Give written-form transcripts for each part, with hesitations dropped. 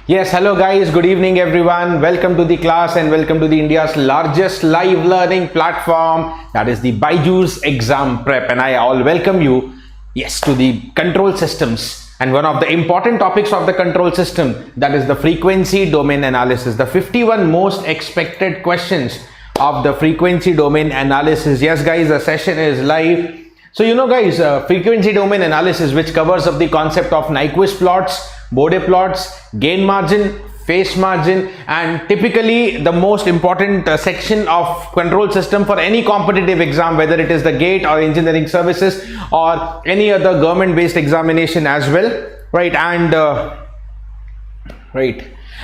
Yes, hello guys, good evening everyone. Welcome to the class and welcome to the India's largest live learning platform, that is the BYJU'S Exam Prep, and I all welcome you, yes, to the control systems. And one of the important topics of the control system, that is the frequency domain analysis, the 51 most expected questions of the frequency domain analysis. Yes guys, the session is live. So guys, frequency domain analysis, which covers up the concept of Nyquist plots, Bode plots, gain margin, phase margin, and typically the most important section of control system for any competitive exam, whether it is the GATE or engineering services or any other government based examination as well, right?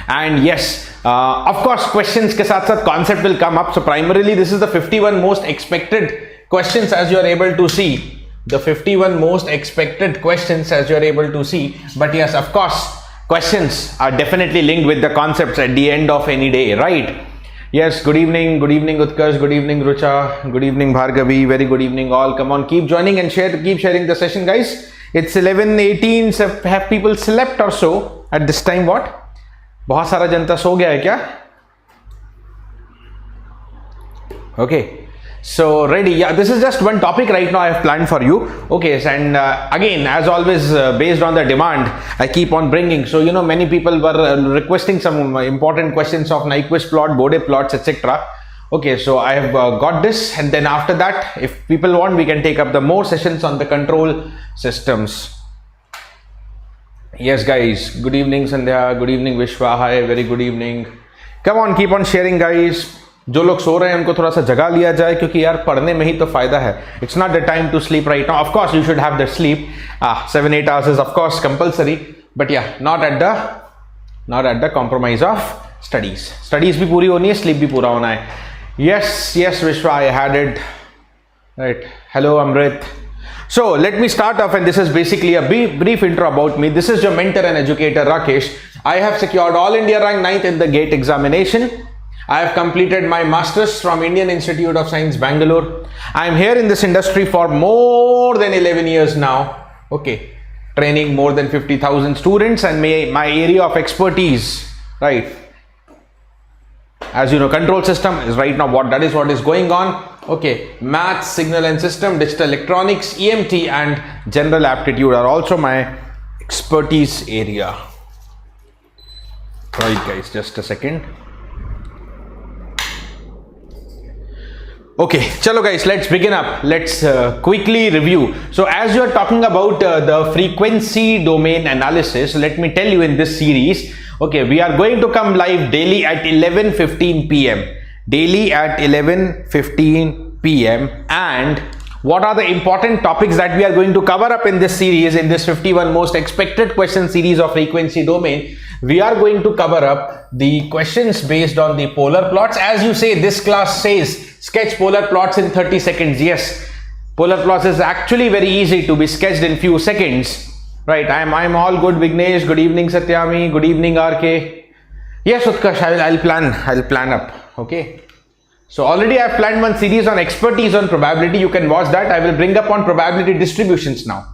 And yes, of course, questions ke saath saath concept will come up. So primarily this is the 51 most expected questions, as you are able to see. The 51 most expected questions, as you are able to see. But yes, of course, questions are definitely linked with the concepts at the end of any day, right? Yes, good evening Utkarsh, good evening Rucha, good evening Bhargavi, very good evening all. Come on, keep joining and keep sharing the session guys. It's 11:18. So have people slept or so at this time? What? बहुत सारा जनता सो गया है क्या? Okay. So ready, yeah, this is just one topic right now I have planned for you. Okay, and again, as always, based on the demand, I keep on bringing. So many people were requesting some important questions of Nyquist plot, Bode plots, etc. Okay, so I have got this, and then after that, if people want, we can take up the more sessions on the control systems. Yes guys, good evening Sandhya, good evening Vishwa, hi, very good evening. Come on, keep on sharing guys. जो लोग सो रहे हैं उनको थोड़ा सा जगा लिया जाए, क्योंकि यार पढ़ने में ही तो फायदा है. It's not the time to sleep right now. Of course you should have the sleep. 7-8 hours is of course compulsory, but yeah, not at the compromise of studies. Studies भी पूरी होनी है, sleep भी पूरा होना है. Yes Vishwa, I had it right. Hello Amrit. So let me start off, and this is basically a brief intro about me. This is your mentor and educator Rakesh. I have secured all India rank 9th in the GATE examination. I have completed my Masters from Indian Institute of Science, Bangalore. I am here in this industry for more than 11 years now. Okay, training more than 50,000 students, and my area of expertise, right? As you know, control system is right now what is going on. Okay, maths, signal and system, digital electronics, EMT, and general aptitude are also my expertise area. Right, guys, just a second. Okay, chalo guys, let's begin up. Let's quickly review. So as you are talking about the frequency domain analysis, let me tell you in this series, okay, we are going to come live daily at 11:15 p.m. Daily at 11:15 p.m. And what are the important topics that we are going to cover up in this series, in this 51 most expected question series of frequency domain? We are going to cover up the questions based on the polar plots. As you say, this class says sketch polar plots in 30 seconds. Yes, polar plots is actually very easy to be sketched in few seconds, right? I'm all good. Vignesh, good evening. Satyami, good evening. RK. Yes, Utkarsh, I'll plan up. Okay. So already I've planned one series on expertise on probability. You can watch that. I will bring up on probability distributions now.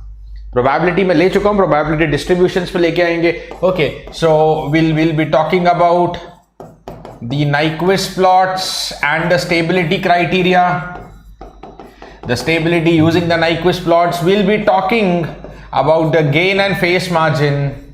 Probability में ले चुका हूँ, probability distributions पे लेके आएंगे. Okay, so we'll be talking about the Nyquist plots and the stability criteria. The stability using the Nyquist plots. We'll be talking about the gain and phase margin.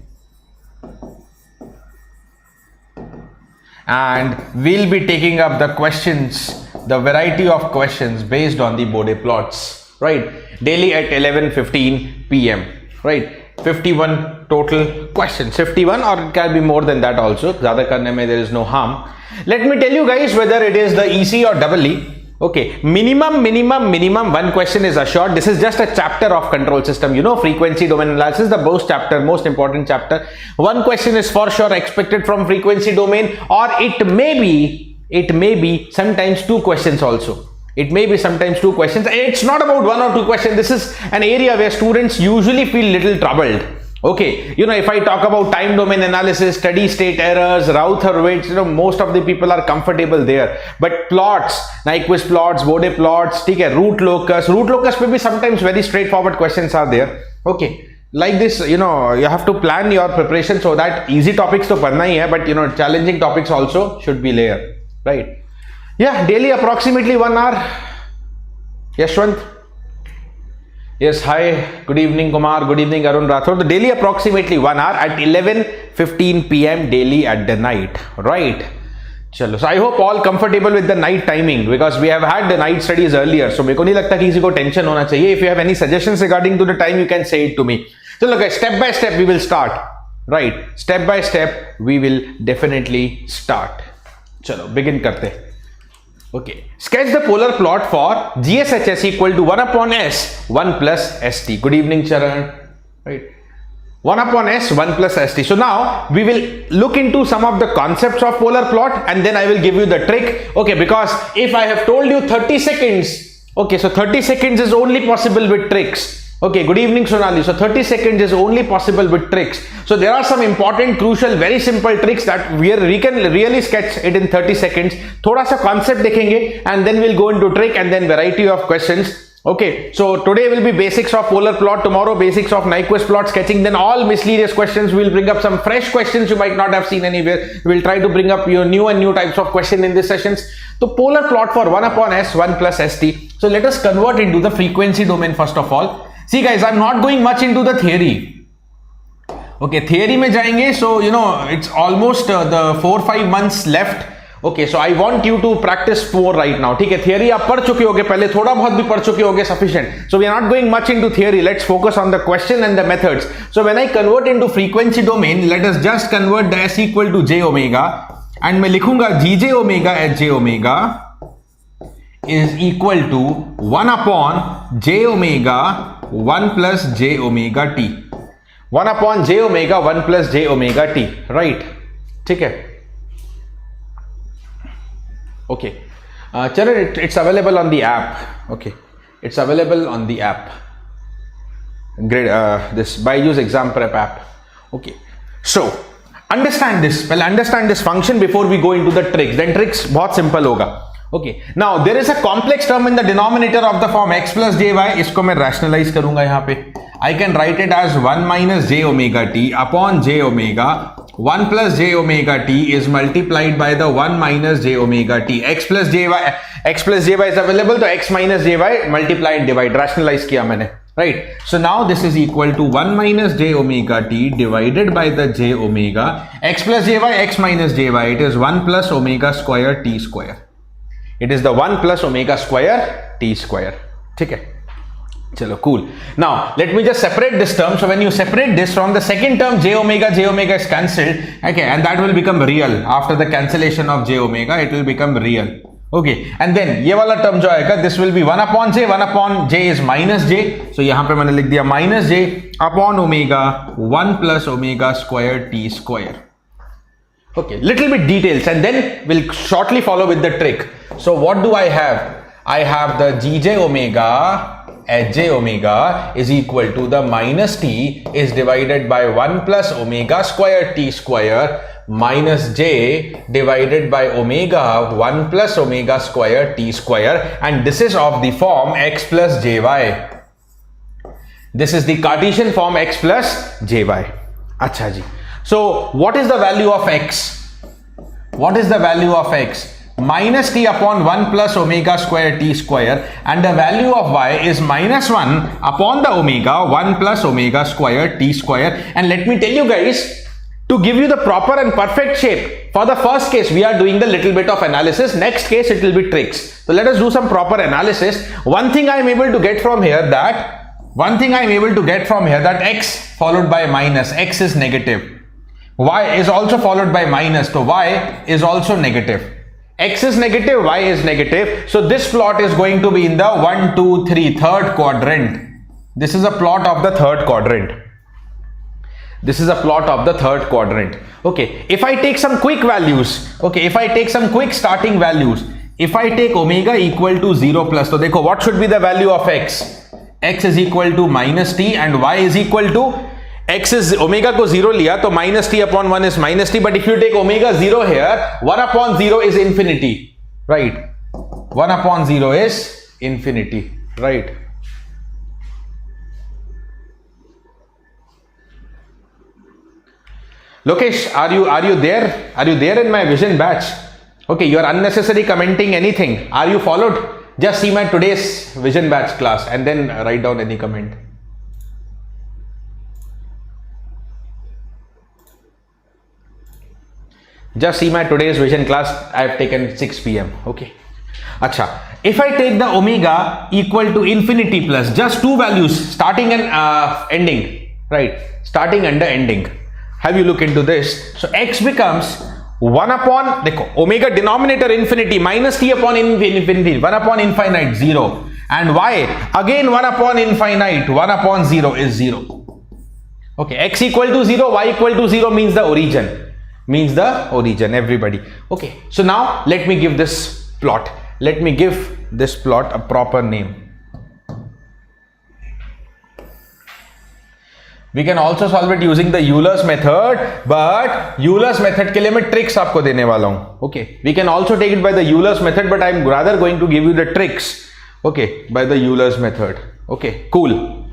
And we'll be taking up the questions, the variety of questions based on the Bode plots, right? Daily at 11:15 p.m. right? 51 total questions, 51, or it can be more than that also. Zyada karne mein there is no harm. Let me tell you guys whether it is the EC or double E. Okay, minimum one question is assured. This is just a chapter of control system. Frequency domain analysis, the most important chapter. One question is for sure expected from frequency domain, or it may be sometimes two questions also. It may be sometimes two questions. It's not about one or two questions. This is an area where students usually feel little troubled. Okay, if I talk about time domain analysis, steady state errors, Rauther-Weights, most of the people are comfortable there. But plots, Nyquist plots, Bode plots, root locus pe bhi sometimes very straightforward questions are there. Okay, like this, you know, you have to plan your preparation so that easy topics to padna hi hai, but you know, challenging topics also should be there, right? Yeah, daily approximately 1 hour. Yashwant. Yes, hi, good evening Kumar, good evening Arun Rathod. The daily approximately 1 hour at 11:15 p.m. daily at the night, right? Chalo. So I hope all comfortable with the night timing because we have had the night studies earlier. So मेरे को नहीं लगता कि किसी को tension होना चाहिए. If you have any suggestions regarding to the time, you can say it to me. So look, step by step we will start, right? Step by step we will definitely start. चलो begin करते. Okay. Sketch the polar plot for GSHS equal to 1 upon S 1 plus ST. Good evening, Charan. Right. 1 upon S 1 plus ST. So now we will look into some of the concepts of polar plot and then I will give you the trick. Okay. Because if I have told you 30 seconds, okay. So 30 seconds is only possible with tricks. Okay, good evening Sonali. So 30 seconds is only possible with tricks. So there are some important, crucial, very simple tricks that we can really sketch it in 30 seconds. Thoda sa concept dekhenge and then we'll go into trick and then variety of questions. Okay, so today will be basics of polar plot, tomorrow basics of Nyquist plot sketching, then all miscellaneous questions. We'll bring up some fresh questions you might not have seen anywhere. We'll try to bring up your new types of question in these sessions. So polar plot for 1 upon S 1 plus ST. So let us convert into the frequency domain first of all. See guys, I'm not going much into the theory. Okay, theory में जाएंगे. So you know it's almost the 4-5 months left. Okay, so I want you to practice more right now. ठीक है, theory आप पढ़ चुके होगे पहले, थोड़ा बहुत भी पढ़ चुके होगे sufficient. So we are not going much into theory. Let's focus on the question and the methods. So when I convert into frequency domain, let us just convert the S equal to j omega, and मैं लिखूंगा gj omega at j omega is equal to 1 upon j omega 1 plus j omega t. 1 upon j omega 1 plus j omega t, right? ठीक है. Okay. Chalo, it's available on the app. Okay, it's available on the app. Great. This BYJU'S Exam Prep app. Okay. So understand this. Well, understand this function before we go into the tricks. Then tricks बहुत simple होगा. Okay. Now there is a complex term in the denominator of the form x plus jy. इसको मैं rationalize करूंगा यहाँ पे. I can write it as 1 minus j omega t upon j omega. 1 plus j omega t is multiplied by the 1 minus j omega t. X plus jy is available, so x minus jy multiply and divide. Rationalize किया मैंने. Right. So now this is equal to 1 minus j omega t divided by the j omega. X plus jy, x minus jy. It is 1 plus omega square t square. It is the 1 plus omega square t square. ठीक है. Chalo, cool. Now let me just separate this term. So when you separate this from the second term, j omega is cancelled. Okay, and that will become real. After the cancellation of j omega, it will become real. Okay, and then ये वाला term जो आएगा, this will be 1 upon j. 1 upon j is minus j. So यहाँ पे मैंने लिख दिया minus j upon omega 1 plus omega square t square. Okay, little bit details and then we'll shortly follow with the trick. So what do I have? I have the gj omega at j omega is equal to the minus t is divided by 1 plus omega square t square minus j divided by omega 1 plus omega square t square, and this is of the form x plus jy. This is the Cartesian form x plus jy. Acha ji. So what is the value of x? What is the value of x? Minus t upon 1 plus omega square t square, and the value of y is minus 1 upon the omega 1 plus omega square t square. And let me tell you guys, to give you the proper and perfect shape, for the first case we are doing the little bit of analysis. Next case it will be tricks. So let us do some proper analysis. One thing I am able to get from here that x followed by minus, x is negative. Y is also followed by minus, so y is also negative. X is negative, y is negative. So this plot is going to be in the 1, 2, 3 third quadrant. This is a plot of the third quadrant. This is a plot of the third quadrant. Okay, if I take some quick values, okay, if I take some quick starting values, if I take omega equal to 0 plus, so देखो what should be the value of x? X is equal to minus t and y is equal to, x is omega को 0 लिया तो minus t upon 1 is minus t, but if you take omega 0 here, 1 upon 0 is infinity, right? 1 upon 0 is infinity, right? Lokesh, are you there? Are you there in my vision batch? Okay, you are unnecessary commenting anything. Are you followed? Just see my today's vision batch class and then write down any comment. Just see my today's vision class. I have taken 6 p.m. Okay. Acha. If I take the omega equal to infinity plus just two values, starting and ending, right? Starting and ending. Have you look into this? So x becomes 1 upon, omega denominator infinity minus t upon infinity, 1 upon infinite 0, and y again 1 upon infinite, 1 upon 0 is 0. Okay, x equal to 0, y equal to 0 means the origin, everybody. Okay, so now let me give this plot. Let me give this plot a proper name. We can also solve it using the Euler's method, but Euler's method के लिए मैं tricks आपको देने वाला हूँ. Okay, we can also take it by the Euler's method, but I'm rather going to give you the tricks. Okay, by the Euler's method. Okay, cool.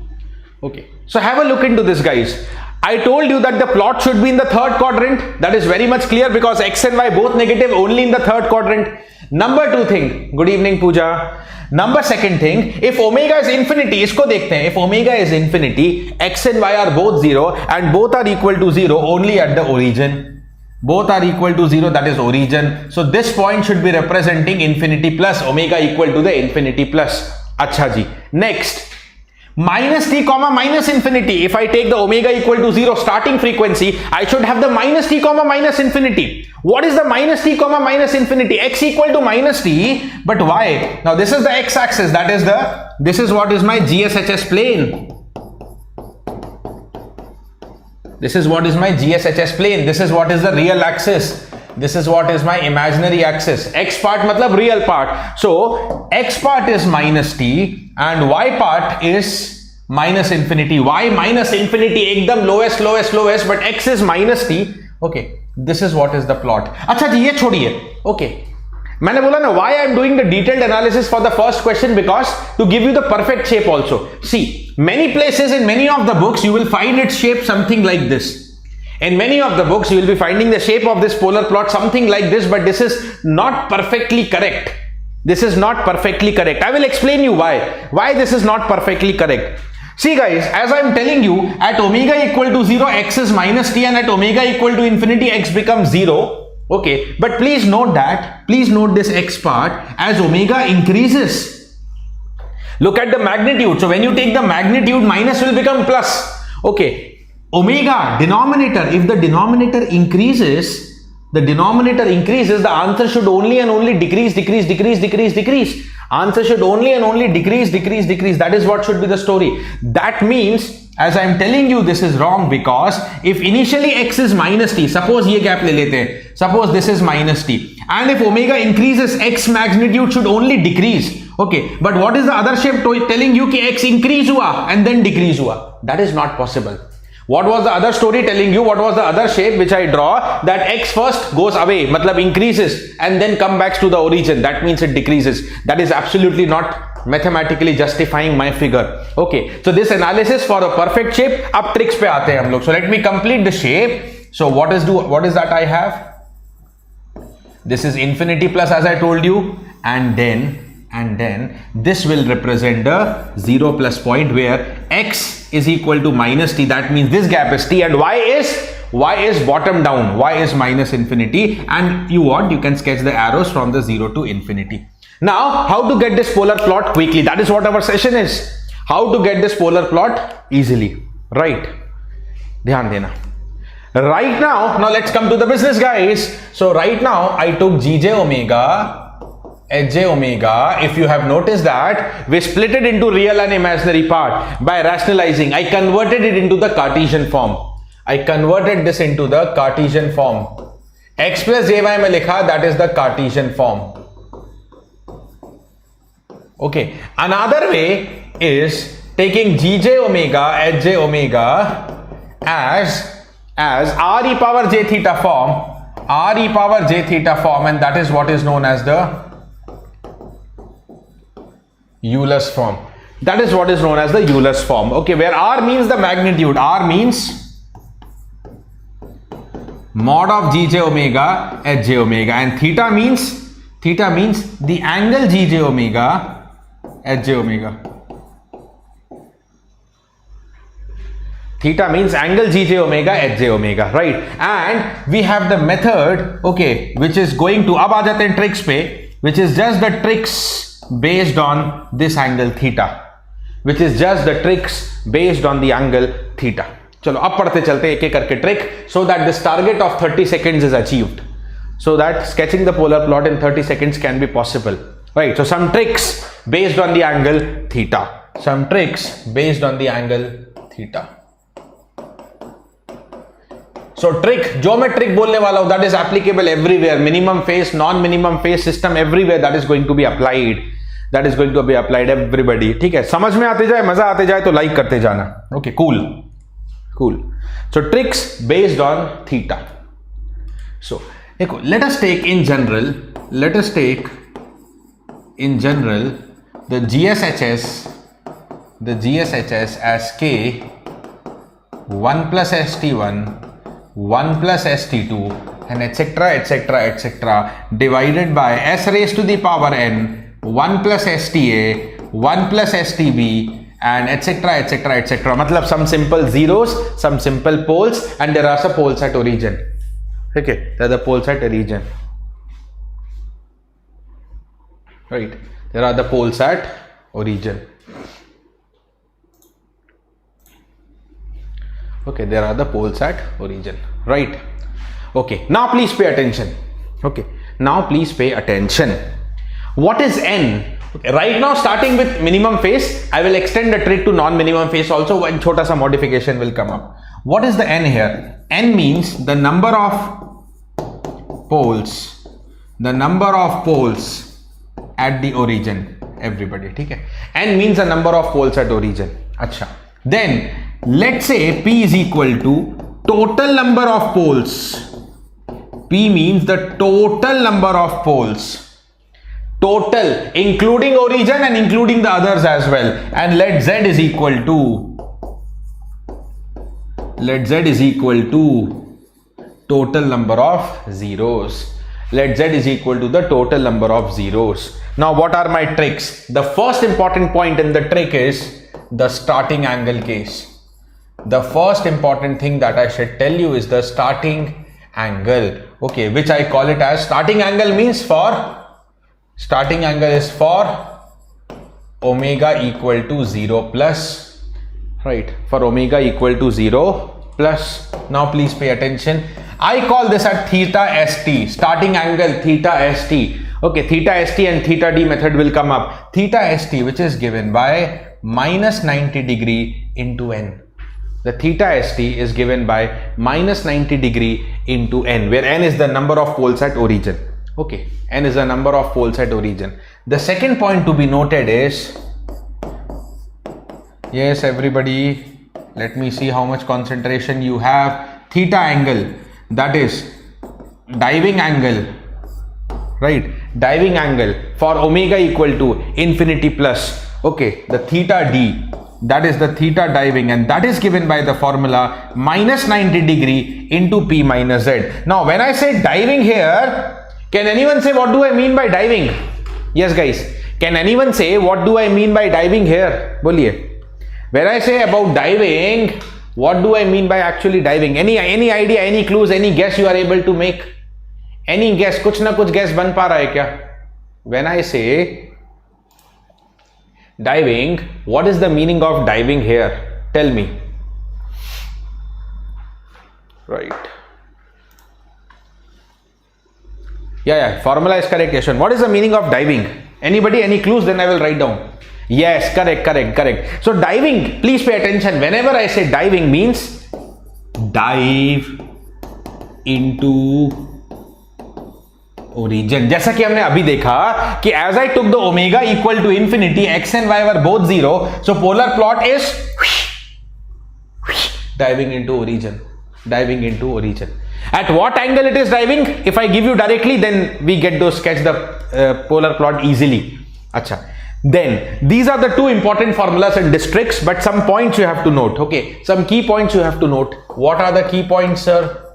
Okay, so have a look into this, guys. I told you that the plot should be in the third quadrant. That is very much clear because x and y both negative, only in the third quadrant. Number two thing, good evening Pooja. Number second thing, if omega is infinity, इसको देखते हैं. If omega is infinity, x and y are both 0 and both are equal to 0 only at the origin. Both are equal to 0, that is origin. So this point should be representing infinity plus, omega equal to the infinity plus. Acha ji. Next. Minus t comma minus infinity. If I take the omega equal to 0 starting frequency, I should have the minus t comma minus infinity. What is the minus t comma minus infinity? X equal to minus t, but y. Now this is the x axis. This is what is my GSHS plane. This is what is my GSHS plane. This is what is the real axis. This is what is my imaginary axis. X part matlab real part. So x part is minus t and y part is minus infinity. Y minus infinity ekdam lowest, but x is minus t. Okay, this is what is the plot. Acha ji, ye chhodiye. Okay, मैंने बोला ना why I am doing the detailed analysis for the first question, because to give you the perfect shape also. See, many places in many of the books you will find its shape something like this. In many of the books you will be finding the shape of this polar plot something like this, but this is not perfectly correct. This is not perfectly correct. I will explain you why this is not perfectly correct. See guys, as I am telling you, at omega equal to 0 x is minus t and at omega equal to infinity x becomes 0. Okay, but please note this x part, as omega increases, look at the magnitude. So when you take the magnitude, minus will become plus. Okay, omega denominator, if the denominator increases, the answer should only and only decrease. Answer should only and only decrease. That is what should be the story. That means, as I am telling you, this is wrong, because if initially x is minus t, suppose ye gap le lete hain, suppose this is minus t, and if omega increases, x magnitude should only decrease. Okay, but what is the other shape telling you ki x increase hua and then decrease hua? That is not possible. What was the other story telling you? What was the other shape which I draw? That x first goes away, matlab increases, and then come back to the origin. That means it decreases. That is absolutely not mathematically justifying my figure. Okay, so this analysis for a perfect shape. Ab tricks pe aate hain hum log. So let me complete the shape. So what is that I have? This is infinity plus, as I told you, and then this will represent the 0 plus point where x is equal to minus t. That means this gap is t, and y is bottom down. Y is minus infinity, and you can sketch the arrows from the 0 to infinity. Now, how to get this polar plot quickly? That is what our session is. How to get this polar plot easily, right? Dhyan dena. Right now let's come to the business, guys. So right now I took gj omega, hj omega. If you have noticed that we split it into real and imaginary part by rationalizing. I converted it into the Cartesian form. I converted this into the Cartesian form. X plus jy mein likha, that is the Cartesian form. Okay, another way is taking gj omega, hj omega as r e power j theta form, and that is what is known as the Euler's form. That is what is known as the Euler's form. Okay, where r means the magnitude, r means mod of gj omega hj omega, and theta means the angle gj omega hj omega. Theta means angle gj omega hj omega, right? And we have the method, okay, which is going to, अब आ जाते हैं tricks पे, which is just the tricks based on this angle theta, which is just the tricks based on the angle theta. चलो अब पढ़ते चलते हैं एक एक करके trick, so that this target of 30 seconds is achieved, so that sketching the polar plot in 30 seconds can be possible, right? So some tricks based on the angle theta, some tricks based on the angle theta. So trick, जो मैं trick बोलने वाला हूं, that is applicable everywhere, minimum phase, non-minimum phase system, everywhere that is going to be applied, that is going to be applied everybody. ठीक है, समझ में आते जाए, मजा आते जाए तो like करते जाना. Okay, cool. So tricks based on theta. So देखो, let us take in general the GSHS as K 1 plus ST1 1 plus ST2 and etc divided by S raised to the power n 1 plus STA 1 plus STB and etc. मतलब some simple zeros, some simple poles, and there are some poles at origin. Okay, there are the poles at origin, right? There are the poles at origin. Okay, there are the poles at origin, right? Okay, now please pay attention. Okay, now please pay attention. What is n? Okay, right now, starting with minimum phase, I will extend the trick to non-minimum phase also when chota sa modification will come up. What is the n here? N means the number of poles at the origin. Everybody, okay? N means the number of poles at origin. Acha. Then let's say P is equal to total number of poles. P means the total number of poles. Total, including origin and including the others as well. And let Z is equal to total number of zeros. Let Z is equal to the total number of zeros. Now what are my tricks? The first important point in the trick is the starting angle case. The first important thing that I should tell you is the starting angle, okay, which I call it as starting angle is for omega equal to 0 plus, right? For omega equal to 0 plus. Now please pay attention. I call this at theta st, starting angle theta st. Okay, theta st and theta d method will come up. Theta st, which is given by minus 90 degree into n. The theta st is given by minus 90 degree into n, where n is the number of poles at origin. Okay, n is the number of poles at origin. The second point to be noted is, yes everybody, let me see how much concentration you have. Theta angle, that is diving angle, right? Diving angle for omega equal to infinity plus, okay, the theta d, that is the theta diving, and that is given by the formula minus 90 degree into P minus Z. Now when I say diving here, can anyone say what do I mean by diving? Yes guys, can anyone say what do I mean by diving here? Boliye. When I say about diving, what do I mean by actually diving? Any idea, any clues, any guess you are able to make? Any guess? कुछ ना कुछ guess बन पा रहा है क्या? When I say diving, what is the meaning of diving here? Tell me. Right. Yeah, formula is correct, Yashwan. What is the meaning of diving? Anybody, any clues? Then I will write down. Yes, correct. So diving, please pay attention. Whenever I say diving means dive into origin. जैसा कि हमने अभी देखा कि as I took the omega equal to infinity, x and y were both 0. So polar plot is diving into origin. At what angle it is diving? If I give you directly, then we get to sketch the polar plot easily. Acha. Then these are the two important formulas and districts, but some points you have to note. Okay, some key points you have to note. What are the key points, sir?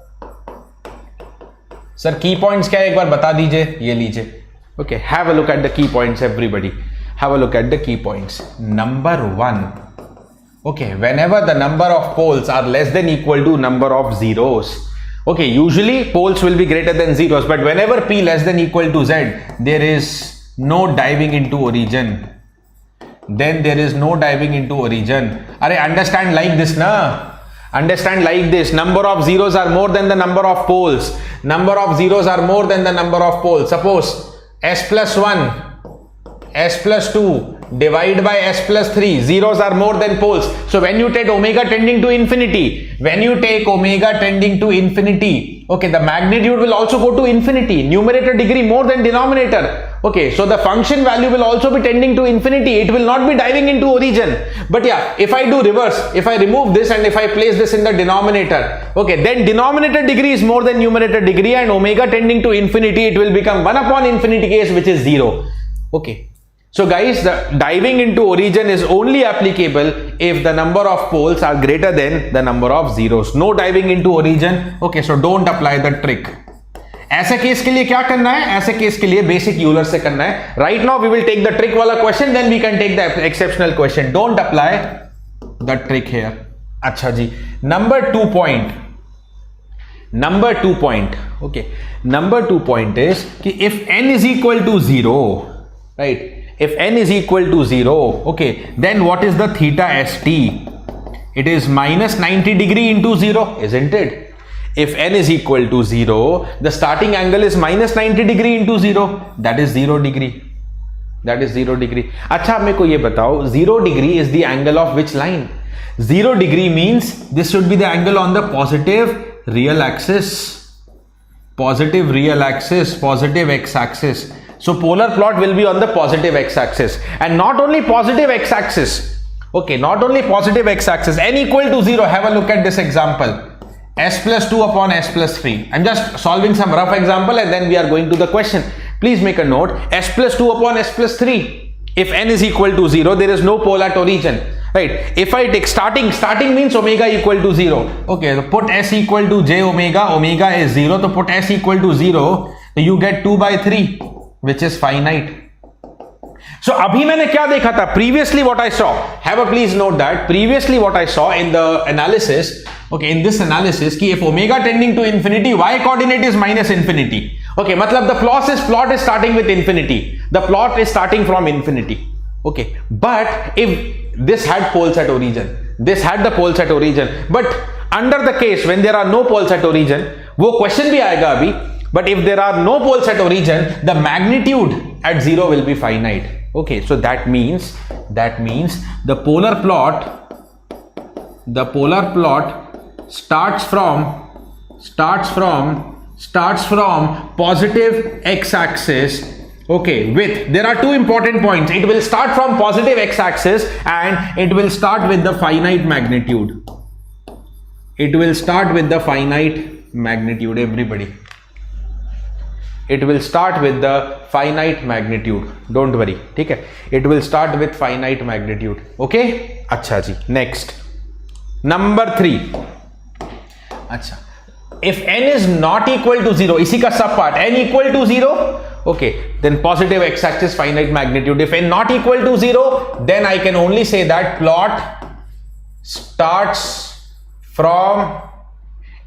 Sir की points क्या है एक बार बता दीजिए, ये लीजिए. Okay, have a look at the key points everybody. Have a look at the key points. Number 1, okay, whenever the number of poles are less than equal to number of zeros, okay, usually poles will be greater than zeros, but whenever p less than equal to z, there is no diving into origin. Then there is no diving into origin. Arey, understand like this na. Understand like this. Number of zeros are more than the number of poles. Number of zeros are more than the number of poles. Suppose s plus 1, s plus 2 divide by s plus 3. Zeros are more than poles. So when you take omega tending to infinity, okay, the magnitude will also go to infinity. Numerator degree more than denominator. Okay, so the function value will also be tending to infinity. It will not be diving into origin. But yeah, if I do reverse, if I remove this and if I place this in the denominator, okay, then denominator degree is more than numerator degree, and omega tending to infinity, it will become 1 upon infinity case, which is 0. Okay. So guys, the diving into origin is only applicable if the number of poles are greater than the number of zeros. No diving into origin. Okay, so don't apply the trick. ऐसे case के लिए क्या करना है? ऐसे case के लिए basic Euler से करना है. Right now we will take the trick वाला question, then we can take the exceptional question. Don't apply the trick here. अच्छा जी, number 2 point. Okay, number 2 point is कि if n is equal to 0, right? If n is equal to 0, okay, then what is the theta st? It is minus 90 degree into 0, isn't it? If n is equal to 0, the starting angle is minus 90 degree into 0. That is 0 degree. That is 0 degree. अच्छा, मेरे को ये बताओ, 0 degree is the angle of which line? 0 degree means this should be the angle on the positive real axis. Positive real axis, positive x-axis. So polar plot will be on the positive x-axis, and not only positive x-axis. Okay, not only positive x-axis. N equal to 0. Have a look at this example. S plus 2 upon S plus 3. I'm just solving some rough example and then we are going to the question. Please make a note. S plus 2 upon S plus 3. If n is equal to 0, there is no pole at origin. Right? If I take starting means omega equal to 0. Okay, so put S equal to j omega. Omega is 0. So put S equal to 0. So you get 2 by 3. Which is finite. So abhi maine kya dekha tha? Previously what I saw, please note that previously what I saw in the analysis, okay, in this analysis, ki if omega tending to infinity, y coordinate is minus infinity. Okay, matlab the plot is starting with infinity. The plot is starting from infinity. Okay, but if this had poles at origin, this had the poles at origin, but under the case when there are no poles at origin, wo question bhi aayega abhi. But if there are no poles at origin, the magnitude at 0 will be finite. Okay, so that means the polar plot starts from positive x-axis. Okay, there are two important points. It will start from positive x-axis and it will start with the finite magnitude. It will start with the finite magnitude, everybody. It will start with the finite magnitude. Don't worry, ठीक है? It will start with finite magnitude. Okay? अच्छा जी. Next, number 3. अच्छा, if n is not equal to 0, इसी का सब part, n equal to 0, okay, then positive x-axis finite magnitude. If n not equal to 0, then I can only say that plot starts from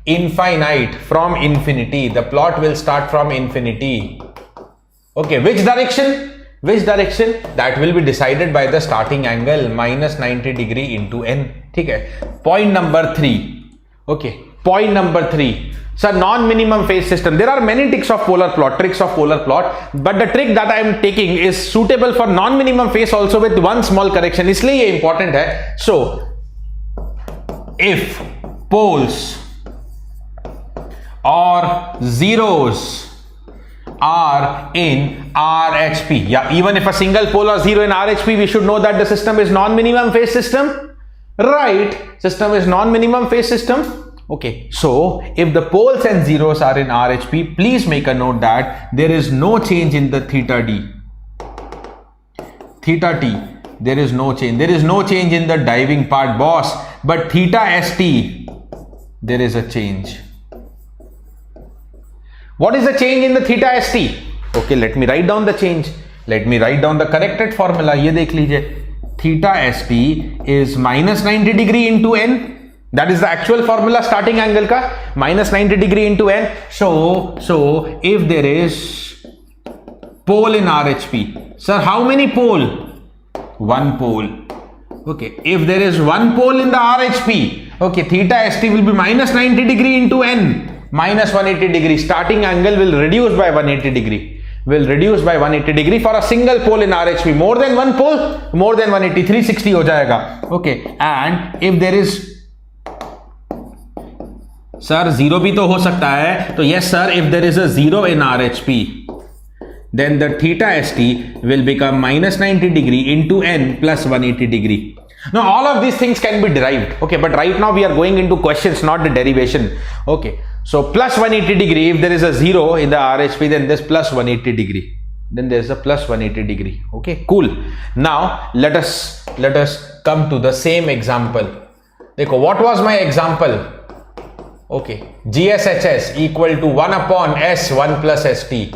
infinity. The plot will start from infinity. Okay, which direction? That will be decided by the starting angle minus 90 degree into n. ठीक है? Point number 3. Okay, point number 3. Sir, non-minimum phase system. There are many tricks of polar plot, but the trick that I am taking is suitable for non-minimum phase also with one small correction. इसलिए ये important है. So, if poles or zeros are in RHP, yeah, even if a single pole or zero in RHP, we should know that the system is non-minimum phase system, right? System is non-minimum phase system. Okay, so if the poles and zeros are in RHP, please make a note that there is no change in the theta d. Theta t, there is no change. There is no change in the diving part, boss, but theta st, there is a change. What is the change in the theta st? Okay, let me write down the change. Let me write down the corrected formula. ये देख लीजिए, theta st is minus 90 degree into n. That is the actual formula starting angle का, minus 90 degree into n. So if there is pole in RHP, sir, how many pole? One pole. Okay, if there is one pole in the RHP, okay, theta st will be minus 90 degree into n, minus 180 degree. Starting angle will reduce by 180 degree. Will reduce by 180 degree for a single pole in RHP. More than one pole, more than 180, 360 हो जाएगा. Okay, and if there is, sir, zero भी तो हो सकता है. तो yes sir, if there is a zero in RHP, then the theta st will become minus 90 degree into n plus 180 degree. Now all of these things can be derived. Okay, but right now we are going into questions, not the derivation. Okay, so plus 180 degree, if there is a zero in the RHP, then this plus 180 degree. Then there is a plus 180 degree. Okay, cool. Now let us come to the same example. देखो, what was my example? Okay, GSHS equal to 1 upon S 1 plus ST.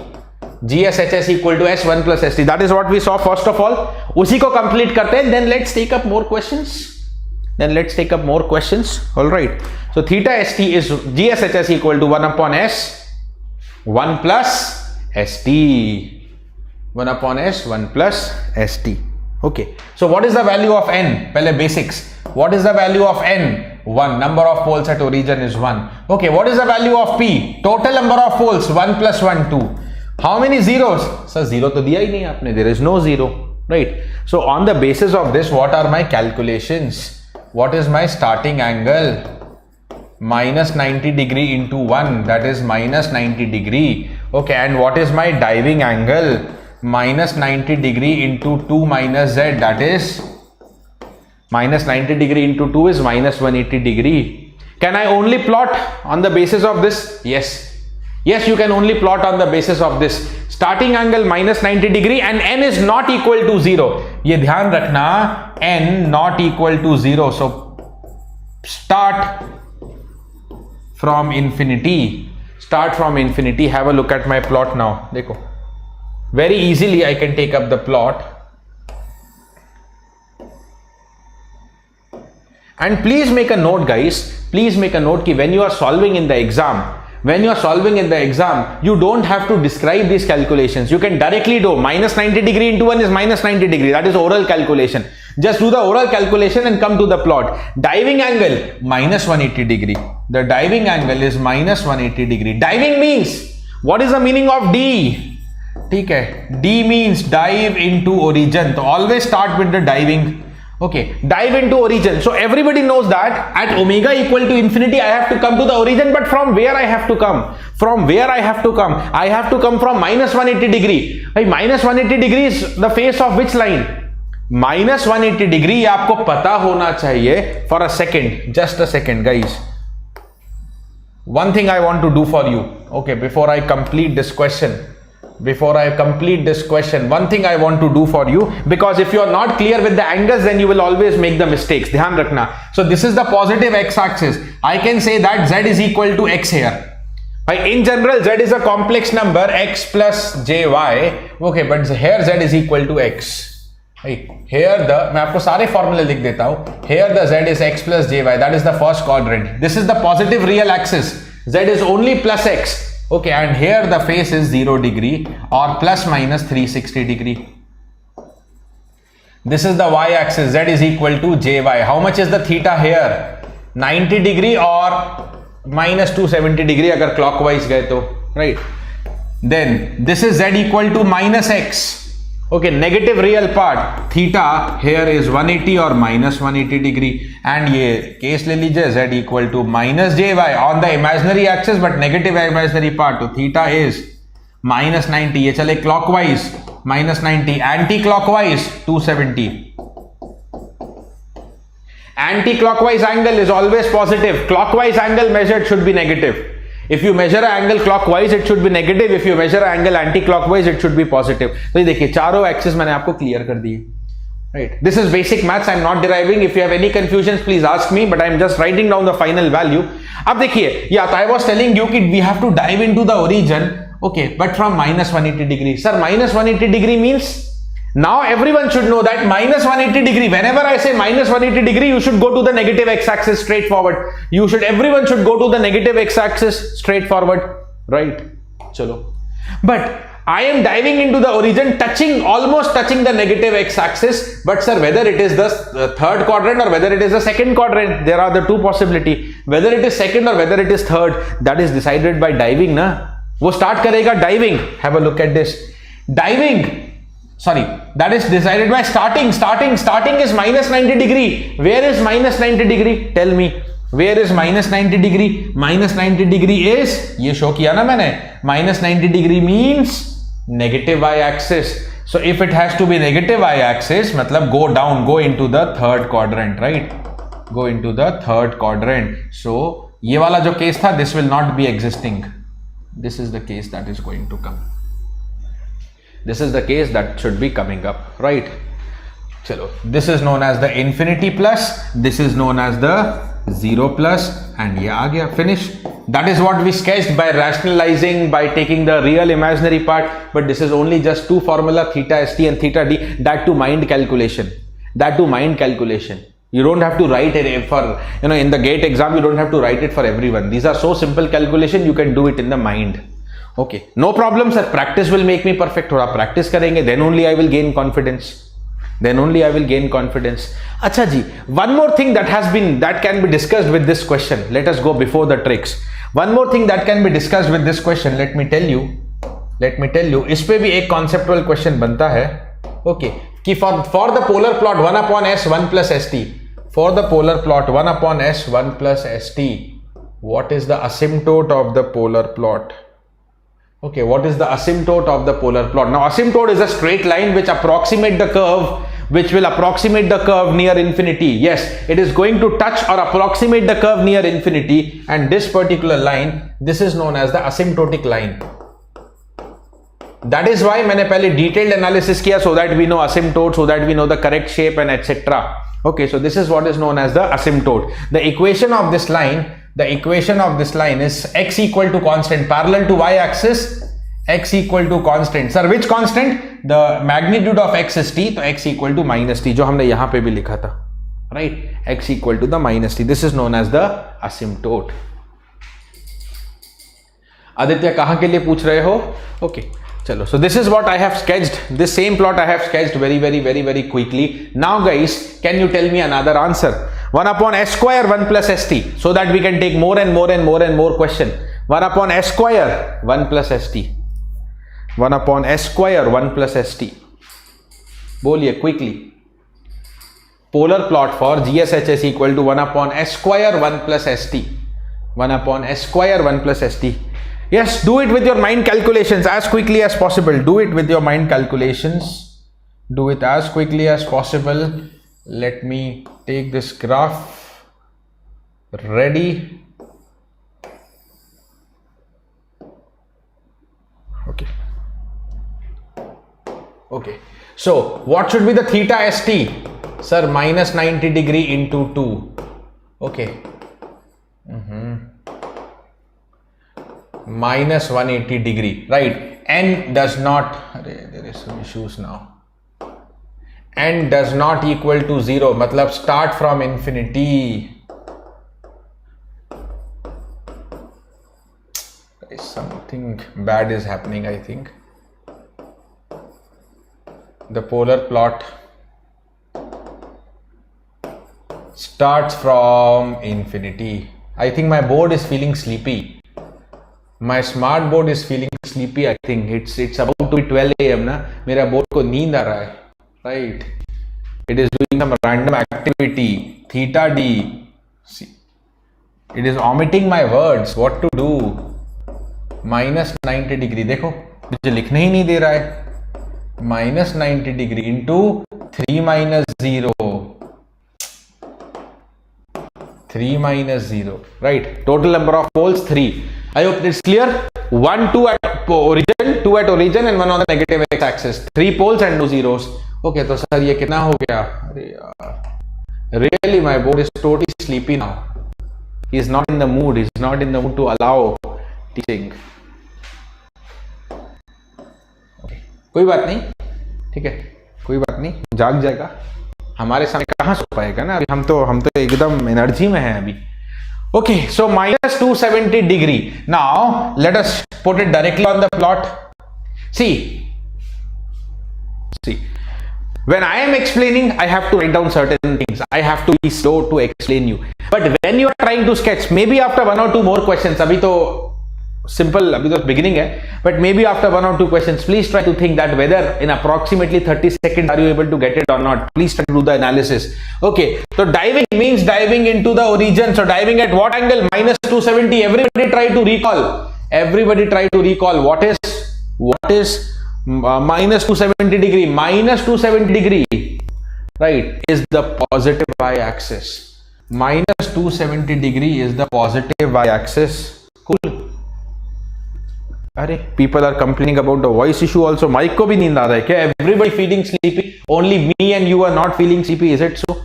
GSHS equal to S 1 plus ST. That is what we saw first of all. उसी को complete करते हैं. Then let's take up more questions. All right. So theta st is GSHS equal to 1 upon S 1 plus ST. 1 upon S 1 plus ST. Okay. So what is the value of n? पहले basics. What is the value of n? 1. Number of poles at origin is 1. Okay. What is the value of P? Total number of poles 1 plus 1 2. How many zeros? Sir, zero तो दिया ही नहीं आपने. There is no zero, right? So on the basis of this, what are my calculations? What is my starting angle? Minus 90 degree into 1, that is minus 90 degree. Okay, and what is my diving angle? Minus 90 degree into 2 minus z, that is minus 90 degree into 2 is minus 180 degree. Can I only plot on the basis of this? Yes, you can only plot on the basis of this. Starting angle minus 90 degree and n is not equal to 0. ये ध्यान रखना, n not equal to 0. So start from infinity. Have a look at my plot now. देखो, very easily I can take up the plot. And please make a note, guys. Please make a note कि when you are solving in the exam, you don't have to describe these calculations. You can directly do minus 90 degree into 1 is minus 90 degree. That is oral calculation. Just do the oral calculation and come to the plot. Diving angle minus 180 degree. The diving angle is minus 180 degree. Diving means, what is the meaning of D? ठीक है, D means dive into origin. So always start with the diving. Okay, dive into origin. So everybody knows that at omega equal to infinity, I have to come to the origin. But from where I have to come? I have to come from minus 180 degree. Minus 180 degree is the face of which line? Minus 180 degree आपको पता होना चाहिए. For a second, just a second, guys. One thing I want to do for you. Okay, before I complete this question, one thing I want to do for you, because if you are not clear with the angles, then you will always make the mistakes. ध्यान रखना. So this is the positive x-axis. I can say that z is equal to x here. In general, z is a complex number, x plus jy. Okay, but here z is equal to x. Here मैं आपको सारे फॉर्मूले लिख देता हूँ. Here the z is x plus jy. That is the first quadrant. This is the positive real axis. Z is only plus x. Okay, and here the face is 0 degree or plus minus 360 degree. This is the y-axis. Z is equal to jy. How much is the theta here? 90 degree or minus 270 degree अगर clockwise गए तो, right? Then this is z equal to minus x. Okay, negative real part. Theta here is 180 or minus 180 degree. And ये case ले लीजिए, z equal to minus jy on the imaginary axis but negative imaginary part. तो theta is minus 90. ये चले clockwise minus 90, anti-clockwise 270. Anti-clockwise angle is always positive. Clockwise angle measured should be negative. If you measure an angle clockwise, it should be negative. If you measure an angle anti-clockwise, it should be positive. तो ये देखिए चारों axis मैंने आपको clear कर दिए, right? This is basic maths. I'm not deriving. If you have any confusions, please ask me, but I'm just writing down the final value. अब देखिए, yeah, I was telling you that we have to dive into the origin, okay, but from minus 180 degree. Sir, minus 180 degree means now everyone should know that minus 180 degree. Whenever I say minus 180 degree, you should go to the negative x-axis straightforward. Everyone should go to the negative x-axis straightforward, right? Chalo. But I am diving into the origin, almost touching the negative x-axis. But sir, whether it is the third quadrant or whether it is the second quadrant, there are the two possibility. Whether it is second or whether it is third, that is decided by diving, na? वो start करेगा diving. Have a look at this. Diving. Sorry, that is decided by starting. Starting is minus 90 degree. Where is minus 90 degree? Tell me. Where is minus 90 degree? Minus 90 degree is, ये show किया ना मैंने, minus 90 degree means negative y-axis. So if it has to be negative y-axis, मतलब go down, go into the third quadrant, right? Go into the third quadrant. So ये वाला जो case था, this will not be existing. This is the case that is going to come. This is the case that should be coming up, right? Chalo, this is known as the infinity plus, this is known as the 0 plus, and ये आ गया, finish. That is what we sketched by rationalizing, by taking the real imaginary part. But this is only just two formula, theta st and theta d, that to mind calculation. You don't have to write it for, in the GATE exam, you don't have to write it for everyone. These are so simple calculation, you can do it in the mind. Okay, no problem sir, practice will make me perfect. थोड़ा practice करेंगे, then only I will gain confidence. Acha ji, one more thing that can be discussed with this question. Let us go before the tricks. One more thing that can be discussed with this question. Let me tell you. इस पे भी एक conceptual question बनता है. Okay, कि for the polar plot 1 upon s 1 plus st. For the polar plot 1 upon s 1 plus st. What is the asymptote of the polar plot? Okay, what is the asymptote of the polar plot? Now, asymptote is a straight line which will approximate the curve near infinity. Yes, it is going to touch or approximate the curve near infinity, and this particular line, this is known as the asymptotic line. That is why मैंने पहले detailed analysis किया, so that we know asymptote, so that we know the correct shape and etc. Okay, so this is what is known as the asymptote. The equation of this line is x equal to constant parallel to y-axis, x equal to constant. Sir, which constant? The magnitude of x is t, so x equal to minus t, जो हमने यहाँ पे भी लिखा था, right? X equal to the minus t. This is known as the asymptote. Aditya कहाँ के लिए पूछ रहे हो? Okay. Chalo, so this is what I have sketched. This same plot I have sketched very quickly. Now guys, can you tell me another answer? 1 upon s square 1 plus st, so that we can take more and more question. 1 upon s square 1 plus st. 1 upon s square 1 plus st. Boliye quickly. Polar plot for GSHS equal to 1 upon s square 1 plus st. 1 upon s square 1 plus st. Yes, do it with your mind calculations as quickly as possible. Do it with your mind calculations. Do it as quickly as possible. Let me take this graph. Ready. Okay. So, what should be the theta st? Sir, minus 90 degree into 2. Okay. Minus 180 degree, right? N does not, there is some issues now. N does not equal to 0, matlab start from infinity. Something bad is happening, I think. The polar plot starts from infinity. I think my board is feeling sleepy. My smart board is feeling sleepy. I think it's about to be 12 AM ना, मेरा board को नींद आ रहा है, right? It is doing some random activity. Theta d. See, it is omitting my words. What to do? Minus 90 degree. देखो, मुझे लिखने ही नहीं दे रहा है. Minus 90 degree into 3 minus 0. 3 minus 0. Right. Total number of poles 3. I hope it's clear. 1, 2 at origin, 2 at origin, and 1 on the negative x-axis. 3 poles and 2 zeros. Okay तो sir ये कितना हो गया? अरे यार, really my board is totally sleepy now. He is not in the mood, he is not in the mood to allow teaching. कोई बात नहीं, ठीक है, कोई बात नहीं, जाग जाएगा. हमारे सामने कहाँ सो पाएगा ना अभी. हम तो एकदम एनर्जी में हैं अभी. Okay, so minus 270 degree. Now let us put it directly on the plot. See, when I am explaining, I have to write down certain things. I have to be slow to explain you. But when you are trying to sketch, maybe after one or two more questions, अभी तो simple, अभी तो beginning है, but maybe after one or two questions, please try to think that whether in approximately 30 seconds are you able to get it or not. Please try to do the analysis. Okay, so diving means diving into the origin. So diving at what angle? Minus 270. Everybody try to recall. Everybody try to recall what is minus 270 degree. Minus 270 degree, right, is the positive y-axis. Minus 270 degree is the positive y-axis. Cool. अरे people are complaining about the voice issue also. Mike को भी नींद आ रहा है क्या? Everybody feeling sleepy. Only me and you are not feeling sleepy. Is it so?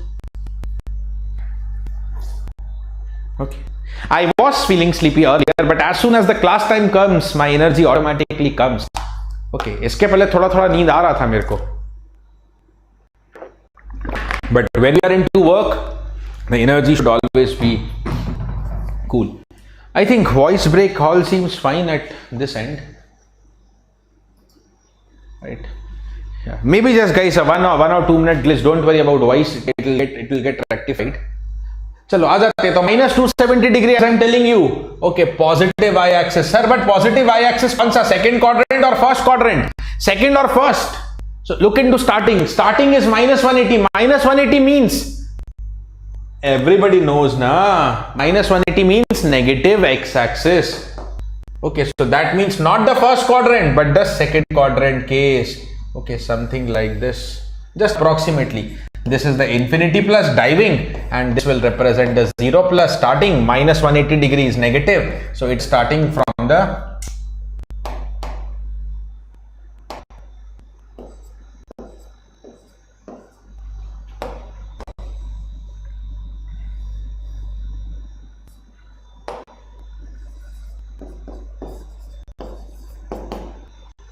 Okay. I was feeling sleepy earlier, but as soon as the class time comes, my energy automatically comes. Okay. इसके पहले थोड़ा नींद आ रहा था मेरे को. But when you are into work, the energy should always be cool. I think voice break all seems fine at this end, right? Yeah. Maybe just guys a one or 2 minute glitch. Don't worry about voice. It will get rectified. चलो आ जाते हैं. तो minus 270 degree as I'm telling you. Okay, positive y-axis, sir. But positive y-axis कौन सा? Second quadrant or first quadrant? Second or first? So look into starting. Starting is minus 180. Minus 180 means, everybody knows na, minus 180 means negative x-axis. Okay, so that means not the first quadrant but the second quadrant case. Okay, something like this, just approximately. This is the infinity plus diving, and this will represent the 0 plus starting. Minus 180 degrees negative, so it's starting from the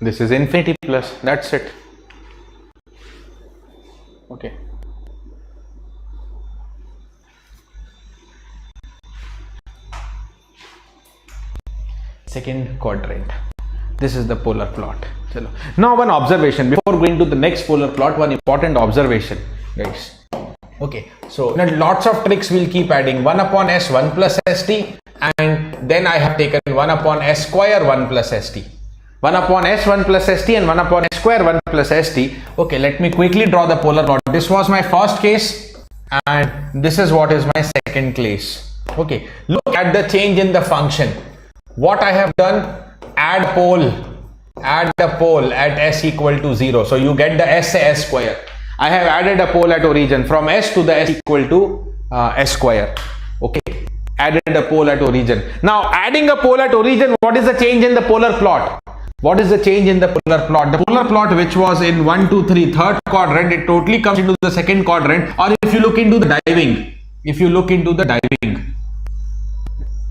this is infinity plus, that's it. Okay, second quadrant. This is the polar plot. Chalo. Now one observation before going to the next polar plot. One important observation, guys. Okay, so lots of tricks will keep adding. 1 upon s 1 plus st, and then I have taken 1 upon s square 1 plus st. 1 upon s 1 plus st and 1 upon s square 1 plus st. Okay, let me quickly draw the polar plot. This was my first case and this is what is my second case. Okay, look at the change in the function. What I have done, add the pole at s equal to 0. So you get the s square. I have added a pole at origin from s to the s equal to s square. Okay, added a pole at origin. Now adding a pole at origin, what is the change in the polar plot? What is the change in the polar plot? The polar plot which was in 1, 2, 3, third quadrant, it totally comes into the second quadrant. Or if you look into the diving,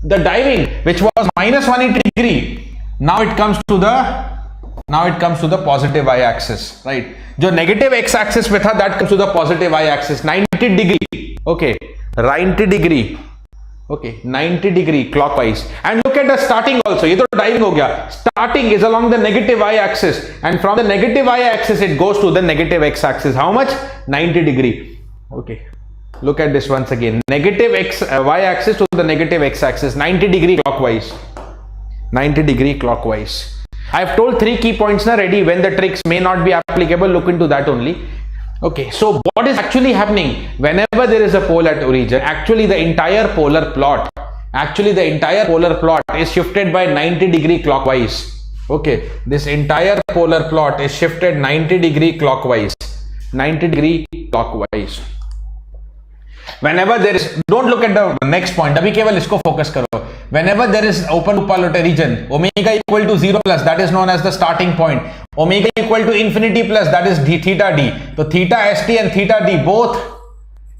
the diving which was minus 180 degree, now it comes to the positive y-axis, right? जो negative x-axis में था, that comes to the positive y-axis, 90 degree. Okay, 90 degree. Okay, 90 degree clockwise. And look at the starting also. ये तो diving हो गया. Starting is along the negative y-axis, and from the negative y-axis it goes to the negative x-axis. How much? 90 degree. Okay, look at this once again. Negative y-axis to the negative x-axis, 90 degree clockwise. 90 degree clockwise. I have told 3 key points now ready. When the tricks may not be applicable, look into that only. Okay, so what is actually happening whenever there is a pole at origin? Actually the entire polar plot is shifted by 90 degree clockwise. Okay, this entire polar plot is shifted 90 degree clockwise. 90 degree clockwise. Whenever there is, don't look at the next point, अभी केवल इसको focus करो. whenever there is open loop at origin, omega equal to 0 plus, that is known as the starting point. Omega equal to infinity plus, that is theta d. So theta st and theta d both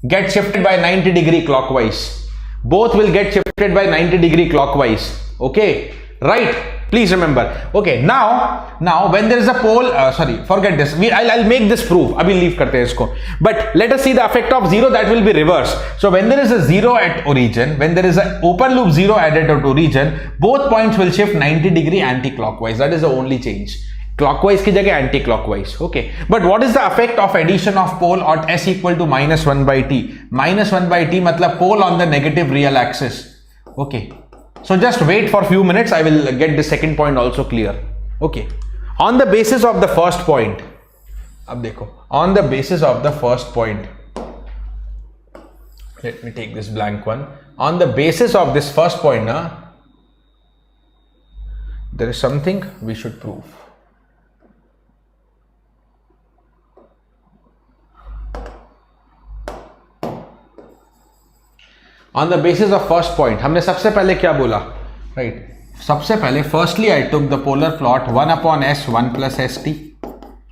get shifted by 90 degree clockwise. Both will get shifted by 90 degree clockwise. Okay, right? Please remember. Okay, now when there is a pole, sorry, forget this. I'll make this proof. Abhi leave karte hain isko. But let us see the effect of 0, that will be reversed. So when there is a 0 at origin, when there is an open loop 0 added at origin, both points will shift 90 degree anti-clockwise. That is the only change. Clockwise ki jagah anti-clockwise. Okay. But what is the effect of addition of pole at s equal to minus 1 by t? Minus 1 by t matlab pole on the negative real axis. Okay. So just wait for a few minutes. I will get the second point also clear. Okay. On the basis of the first point. Ab dekho. On the basis of the first point. Let me take this blank one. On the basis of this first point, there is something we should prove. On the basis of first point, हमने सबसे पहले क्या बोला, right? सबसे पहले, firstly I took the polar plot 1 upon s 1 plus st.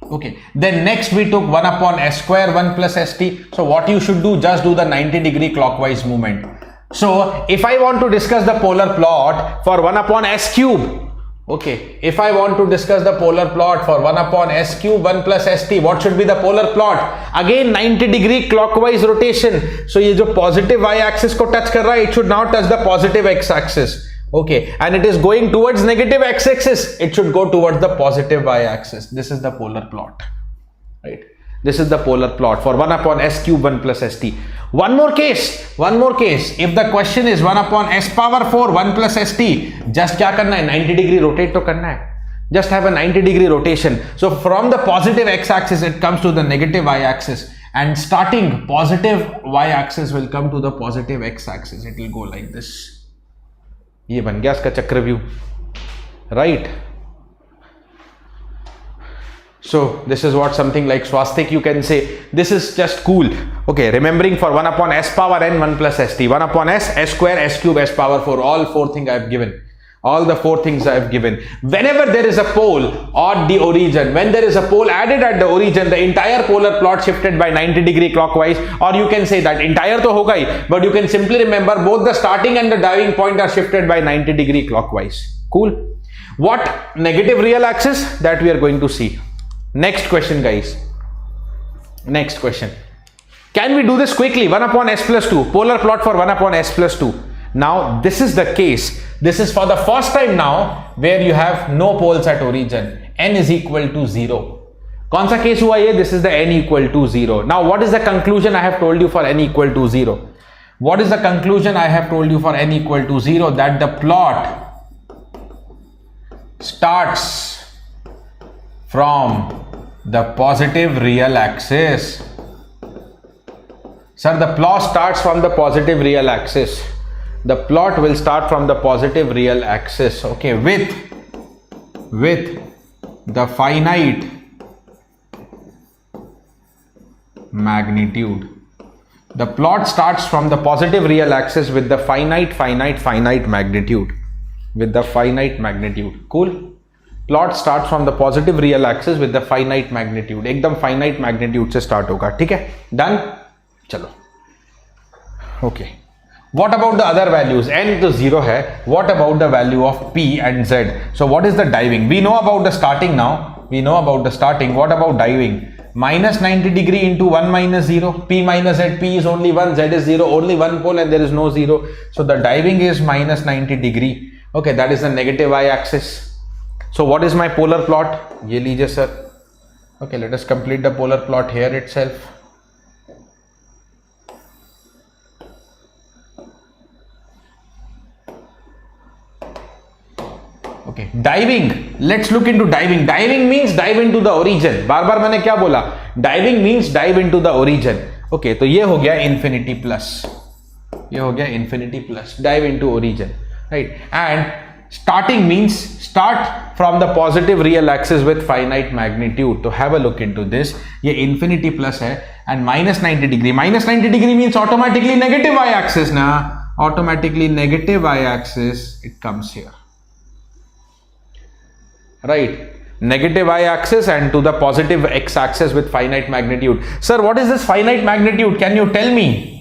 Okay. Then next we took 1 upon s square 1 plus st. So what you should do, just do the 90 degree clockwise movement. So if I want to discuss the polar plot for 1 upon s cube, okay, if I want to discuss the polar plot for 1 upon s cube 1 plus st, what should be the polar plot? Again 90 degree clockwise rotation. So ये जो positive y axis को touch कर रहा है, it should now touch the positive x axis. Okay, and it is going towards negative x axis, it should go towards the positive y axis. This is the polar plot, right? This is the polar plot for 1 upon s cube 1 plus st. One more case. If the question is 1 upon s power 4 1 plus st, just क्या करना है? 90 degree rotate तो करना है. Just have a 90 degree rotation. So from the positive x axis, it comes to the negative y axis, and starting positive y axis will come to the positive x axis. It will go like this. ये बन गया इसका चक्रव्यूह, right? So this is what something like swastik you can say. This is just cool. Okay, remembering for 1 upon s power n 1 plus st, 1 upon s, s square, s cube, s power 4, all 4 things I have given. All the 4 things I have given. Whenever there is a pole at the origin, when there is a pole added at the origin, the entire polar plot shifted by 90 degree clockwise, or you can say that entire to hoga hi, but you can simply remember both the starting and the diving point are shifted by 90 degree clockwise. Cool. What negative real axis? That we are going to see. Next question, guys. Next question. Can we do this quickly? 1 upon s plus 2. Polar plot for 1 upon s plus 2. Now, this is the case. This is for the first time now where you have no poles at origin. N is equal to 0. कौन सा case हुआ ये? This is the n equal to 0. Now, what is the conclusion I have told you for n equal to 0? What is the conclusion I have told you for n equal to 0? That the plot starts from the positive real axis. Sir, the plot starts from the positive real axis. The plot will start from the positive real axis, okay, with the finite magnitude. The plot starts from the positive real axis with the finite magnitude. With the finite magnitude. Cool? Plot starts from the positive real axis with the finite magnitude. एकदम finite magnitude से start होगा. ठीक है? Done? चलो. Okay. What about the other values? N to 0 hai. What about the value of P and Z? So what is the diving? We know about the starting now. We know about the starting. What about diving? Minus 90 degree into 1 minus 0. P minus Z. P is only 1. Z is 0. Only one pole and there is no 0. So the diving is minus 90 degree. Okay, that is the negative y-axis. So what is my polar plot? Ye lijiye sir. Okay, let us complete the polar plot here itself. Okay, diving. Let's look into diving. Diving means dive into the origin. बार बार मैंने क्या बोला? Diving means dive into the origin. Okay, तो ये हो गया infinity plus. ये हो गया infinity plus. Dive into origin. Right? And starting means start from the positive real axis with finite magnitude. So have a look into this. ये infinity plus है and minus 90 degree. Minus 90 degree means automatically negative y-axis ना. automatically negative y-axis, it comes here. Right, negative y-axis and to the positive x-axis with finite magnitude. Sir, what is this finite magnitude? Can you tell me?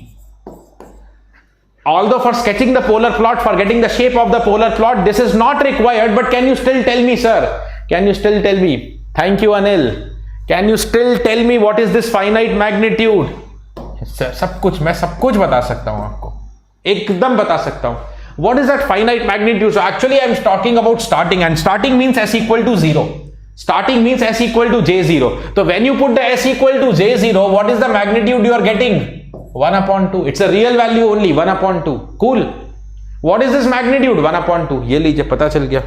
Although for sketching the polar plot, for getting the shape of the polar plot, this is not required, but can you still tell me, sir? Can you still tell me? Thank you, Anil. Can you still tell me what is this finite magnitude? सब कुछ मैं सब कुछ बता सकता हूं आपको, एकदम बता सकता हूं. What is that finite magnitude? So actually I am talking about starting, and starting means s equal to 0. Starting means s equal to j0. So when you put the s equal to j0, what is the magnitude you are getting? 1 upon 2. It's a real value only, 1 upon 2. Cool. What is this magnitude? 1 upon 2. ये लीजिए, पता चल गया.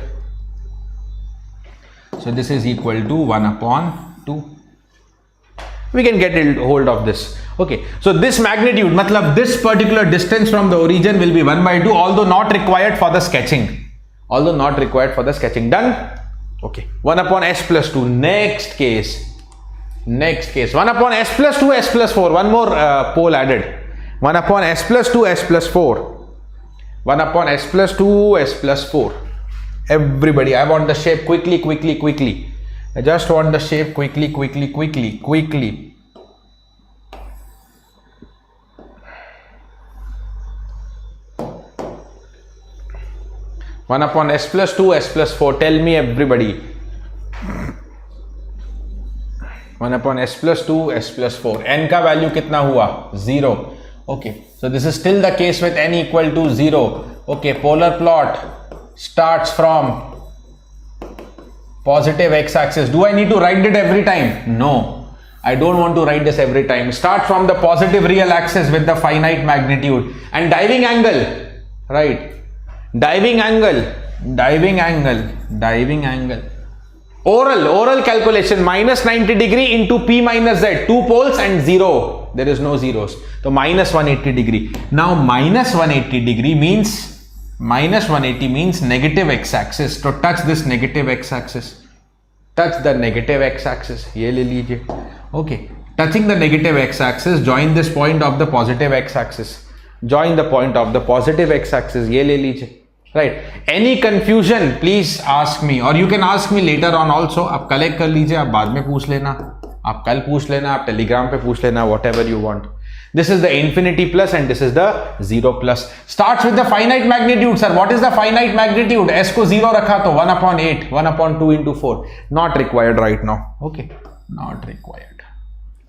So this is equal to 1 upon 2. We can get hold of this. Okay, so this magnitude, matlab this particular distance from the origin will be 1 by 2, although not required for the sketching. Although not required for the sketching. Done? Okay, 1 upon s plus 2. Next case. 1 upon s plus 2, s plus 4. One more pole added. 1 upon s plus 2, s plus 4. 1 upon s plus 2, s plus 4. Everybody, I want the shape quickly. I just want the shape quickly. 1 upon s plus 2, s plus 4. Tell me, everybody. 1 upon s plus 2, s plus 4. N का value कितना हुआ? 0. Okay. So this is still the case with n equal to 0. Okay. Polar plot starts from positive x-axis. Do I need to write it every time? No. I don't want to write this every time. Start from the positive real axis with the finite magnitude. And diving angle. Right. Diving angle. Oral calculation, minus 90 degree into P minus Z, 2 poles and 0. There is no zeros. So minus 180 degree. Now minus 180 degree means, negative x-axis. So touch this negative x-axis. Touch the negative x-axis. Ye le lijiye. Okay. Touching the negative x-axis, join this point of the positive x-axis. Join the point of the positive x-axis. Ye le lijiye. Right. Any confusion, please ask me, or you can ask me later on also. आप collect कर लीजिए, आप बाद में पूछ लेना, आप कल पूछ लेना, आप Telegram पे पूछ लेना, whatever you want. This is the infinity plus and this is the 0 plus. Starts with the finite magnitude, sir. What is the finite magnitude? S को 0 रखा तो 1 upon 8, 1 upon 2 into 4. Not required right now. Okay. Not required.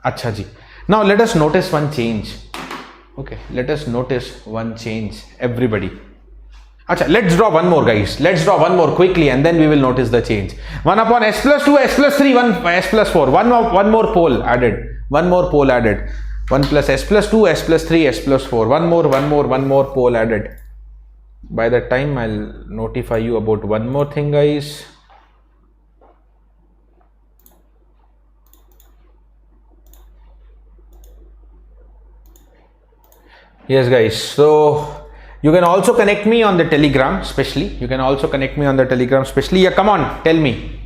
अच्छा जी. Now let us notice one change. Okay. Let us notice one change. Everybody. Achha, let's draw one more, guys. Let's draw one more quickly and then we will notice the change. 1 upon s plus 2, s plus 3, 1 s plus 4. One more pole added. 1 plus s plus 2, s plus 3, s plus 4. One more pole added. By that time, I'll notify you about one more thing, guys. Yes, guys. So you can also connect me on the Telegram, especially. Yeah, come on, tell me.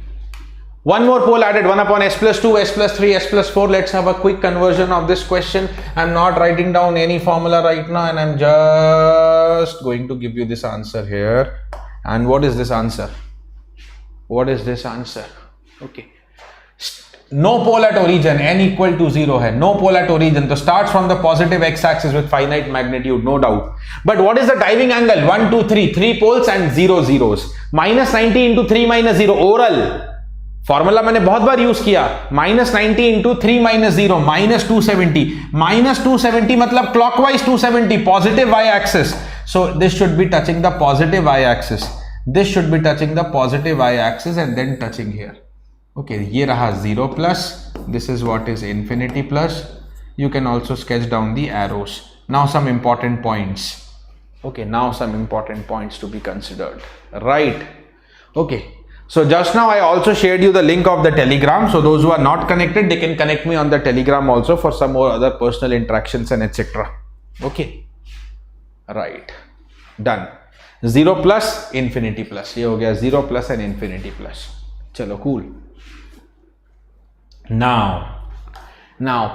One more pole added, 1 upon s plus 2, s plus 3, s plus 4. Let's have a quick conversion of this question. I'm not writing down any formula right now and I'm just going to give you this answer here. And what is this answer? Okay. No pole at origin, n equal to 0 hai. No pole at origin. So starts from the positive x-axis with finite magnitude, no doubt. But what is the diving angle? 1, 2, 3. 3 poles and 0 zeros. Minus 90 into 3 minus 0. Oral. Formula मैंने बहुत बार use किया. Minus 90 into 3 minus 0. Minus 270. Minus 270 मतलब clockwise 270. Positive y-axis. So this should be touching the positive y-axis. And then touching here. Okay, ये रहा 0 plus, this is what is infinity plus. You can also sketch down the arrows. Now some important points. Okay, now some important points to be considered. Right. Okay. So just now I also shared you the link of the Telegram. So those who are not connected, they can connect me on the Telegram also for some more other personal interactions and etc. Okay. Right. Done. 0 plus, infinity plus. ये हो गया 0 plus and infinity plus. चलो, cool. Now,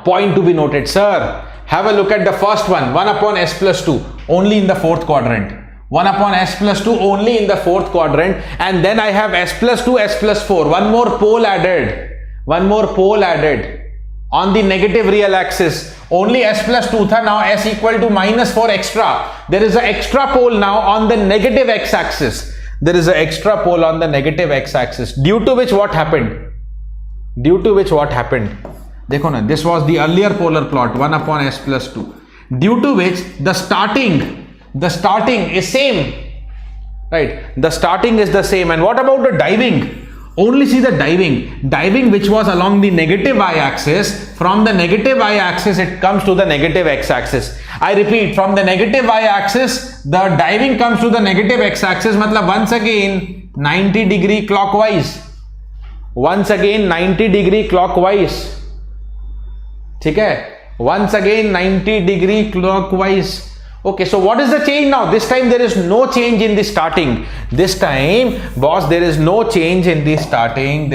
point to be noted, sir. have a look at the first one, 1 upon s plus 2, only in the fourth quadrant. 1 upon s plus 2 only in the fourth quadrant, and then I have s plus 2, s plus 4, one more pole added on the negative real axis. Only s plus 2 tha, now s equal to minus 4 extra. There is an extra pole now on the negative x-axis. There is an extra pole on the negative x-axis, due to which what happened? Dekho na, this was the earlier polar plot, 1 upon s plus 2, due to which the starting is same, right? The starting is the same. And what about the diving? Only see the diving which was along the negative y-axis. From the negative y-axis it comes to the negative x-axis. I repeat, from the negative y-axis the diving comes to the negative x-axis, matlab once again 90 degree clockwise. ठीक है, once again 90 degree clockwise. Okay, so what is the change now? This time there is no change in the starting. This time, boss, there is no change in the starting.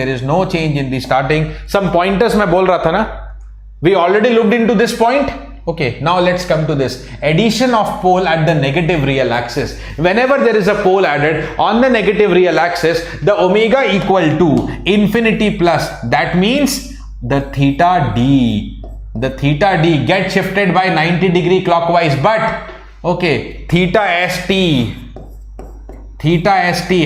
Some pointers मैं बोल रहा था ना? We already looked into this point. Okay, now let's come to this. Addition of pole at the negative real axis. Whenever there is a pole added on the negative real axis, the omega equal to infinity plus. That means the theta d get shifted by 90 degree clockwise, but okay, theta st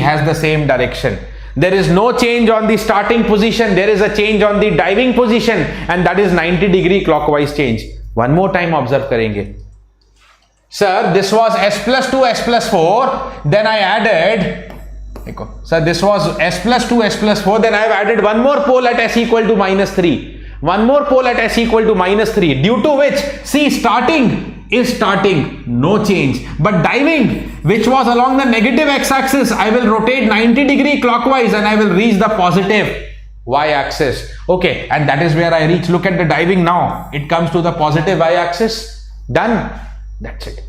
has the same direction. There is no change on the starting position, there is a change on the diving position, and that is 90 degree clockwise change. One more time observe karenge. Sir, this was s plus 2, s plus 4, then I added, sir, this was s plus 2, s plus 4, then I have added one more pole at s equal to minus 3. Due to which, see, starting, no change. But diving, which was along the negative x-axis, I will rotate 90 degree clockwise and I will reach the positive y-axis. Okay, and that is where I reach. Look at the diving now. It comes to the positive y-axis. Done. That's it.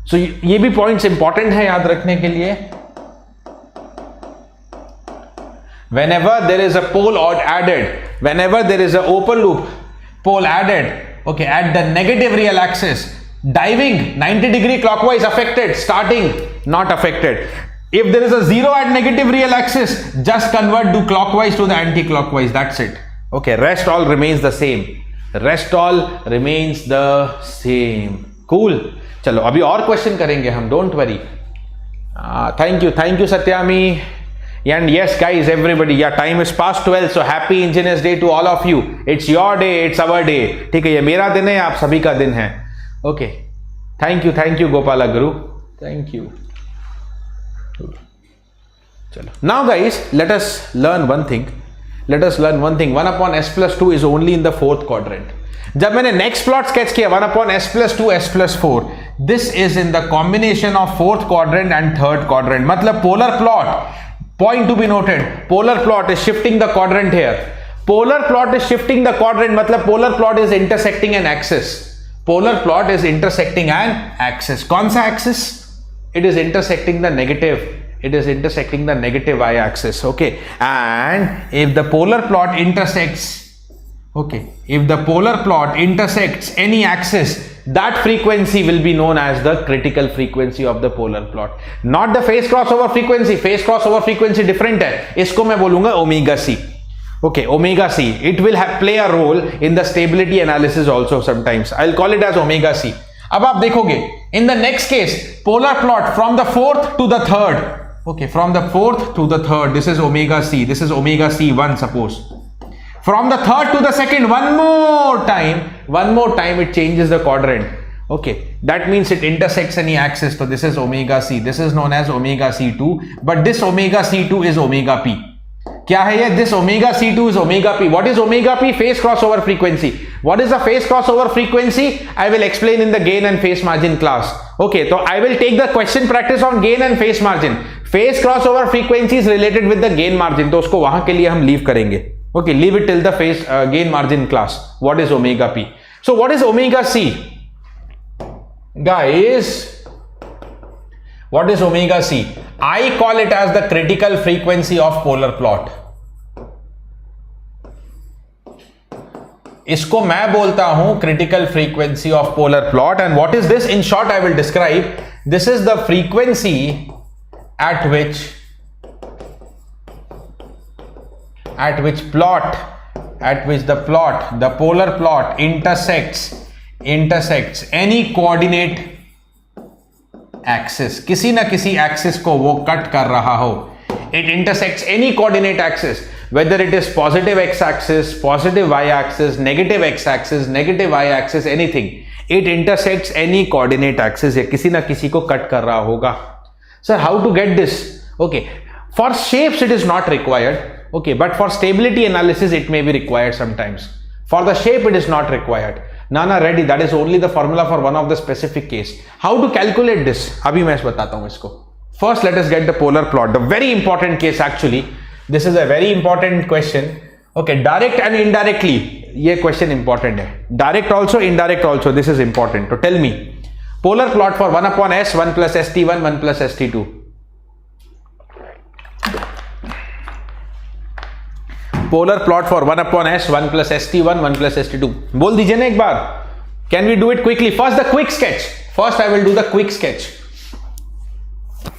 So, ये भी points important है याद रखने के लिए. Whenever there is a pole added, whenever there is an open loop pole added, okay, at the negative real axis, diving 90 degree clockwise affected, starting not affected. If there is a 0 at negative real axis, just convert to clockwise to the anti-clockwise. That's it. Okay, rest all remains the same. Cool. चलो अभी और question करेंगे हम, don't worry. Thank you Satyami. And yes guys, everybody, yeah, time is past 12, so happy Engineers Day to all of you. It's your day, it's our day. ठीक है, ये मेरा दिन है, आप सभी का दिन है. Okay, thank you Gopala Guru, thank you. चलो, now guys, let us learn one thing. 1 upon s plus 2 is only in the fourth quadrant. जब मैंने next plot sketch किया 1 upon s plus 2, s plus 4, this is in the combination of fourth quadrant and third quadrant. मतलब polar plot. Point to be noted, polar plot is shifting the quadrant here. मतलब polar plot is intersecting an axis. कौन सा axis? It is intersecting the negative. y-axis. Okay, and if the polar plot intersects any axis, that frequency will be known as the critical frequency of the polar plot, not the phase crossover frequency. Phase crossover frequency different है, इसको मैं बोलूंगा omega c. Okay, omega c, it will play a role in the stability analysis also sometimes. I'll call it as omega c. अब आप देखोगे, in the next case, polar plot from the fourth to the third. Okay, from the fourth to the third, this is omega c, this is omega c1 suppose. From the third to the second, one more time it changes the quadrant. Okay, that means it intersects any axis. So this is omega c, this is known as omega c2, but this omega c2 is omega p. क्या है ये? This omega c2 is omega p. What is omega p? Phase crossover frequency. What is the phase crossover frequency? I will explain in the gain and phase margin class. Okay, so I will take the question practice on gain and phase margin. Phase crossover frequency is related with the gain margin, तो उसको वहां के लिए हम leave करेंगे. Okay, leave it till the phase gain margin class. What is omega p? So what is omega c? Guys, what is omega c? I call it as the critical frequency of polar plot. इसको मैं बोलता हूं critical frequency of polar plot. And what is this? In short, I will describe. This is the frequency at which the polar plot intersects any coordinate axis. किसी ना किसी axis को वो cut कर रहा हो. It intersects any coordinate axis, whether it is positive x-axis, positive y-axis, negative x-axis, negative y-axis, anything. It intersects any coordinate axis. या किसी ना किसी को cut कर रहा होगा. Sir, how to get this? Okay, for shapes it is not required. Okay, but for stability analysis it may be required sometimes. For the shape it is not required. Nana, ready. That is only the formula for one of the specific case. How to calculate this? अभी मैं बताता हूँ इसको. First, let us get the polar plot. The very important case actually. This is a very important question. Okay, direct and indirectly. ये question important है. Direct also, indirect also. This is important. So tell me, polar plot for 1 upon s, 1 plus st1, 1 plus st2. Polar plot for 1 upon s, 1 plus st1, 1 plus st2. बोल दीजिए ना एक बार. Can we do it quickly? First, the quick sketch. First, I will do the quick sketch.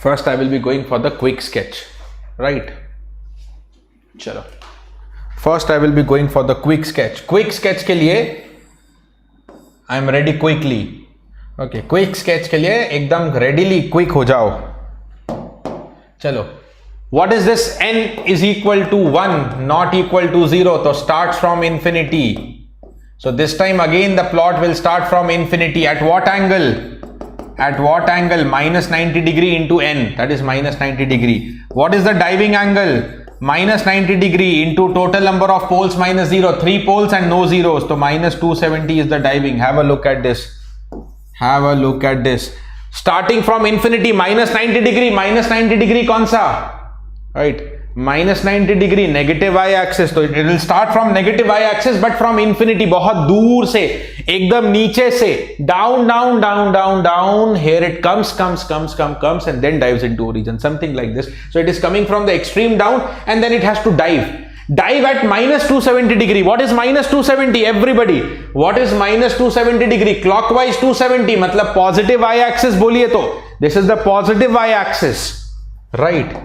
First, I will be going for the quick sketch. Right? चलो. First, I will be going for the quick sketch. Quick sketch के लिए I am ready quickly. Okay, quick sketch के लिए एकदम readily quick हो जाओ. चलो. What is this? N is equal to 1, not equal to 0. So starts from infinity. So this time again the plot will start from infinity. At what angle? At what angle? Minus 90 degree into n. That is minus 90 degree. What is the diving angle? Minus 90 degree into total number of poles minus 0. 3 poles and no zeros. So minus 270 is the diving. Have a look at this. Have a look at this. Starting from infinity, minus 90 degree. Minus 90 degree कौन सा? Right. Minus 90 degree negative y-axis. तो it will start from negative y-axis but from infinity, बहुत दूर से, एकदम नीचे से, down, down, down, down, down. Here it comes and then dives into origin. Something like this. So it is coming from the extreme down and then it has to dive. Dive at minus 270 degree. What is minus 270? Everybody. What is minus 270 degree? Clockwise 270. मतलब positive y-axis बोलिए तो. This is the positive y-axis. Right.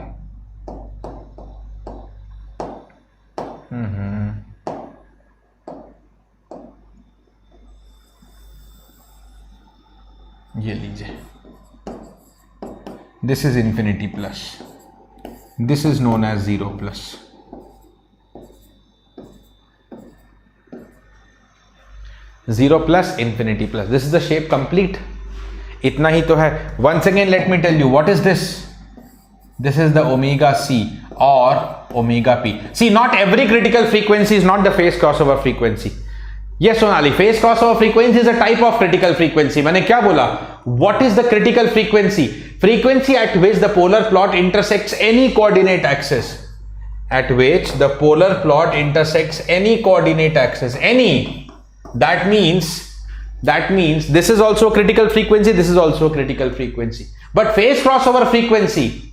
ये लीजिए. This is infinity plus. This is known as 0 plus. Zero plus, infinity plus. This is the shape complete. इतना ही तो है. Once again, let me tell you what is this. This is the omega c or omega p. See, not every critical frequency is not the phase crossover frequency. Yes, Sonali, phase crossover frequency is a type of critical frequency. मैंने क्या बोला? What is the critical frequency? Frequency at which the polar plot intersects any coordinate axis. At which the polar plot intersects any coordinate axis. Any. That means this is also critical frequency. This is also critical frequency. But phase crossover frequency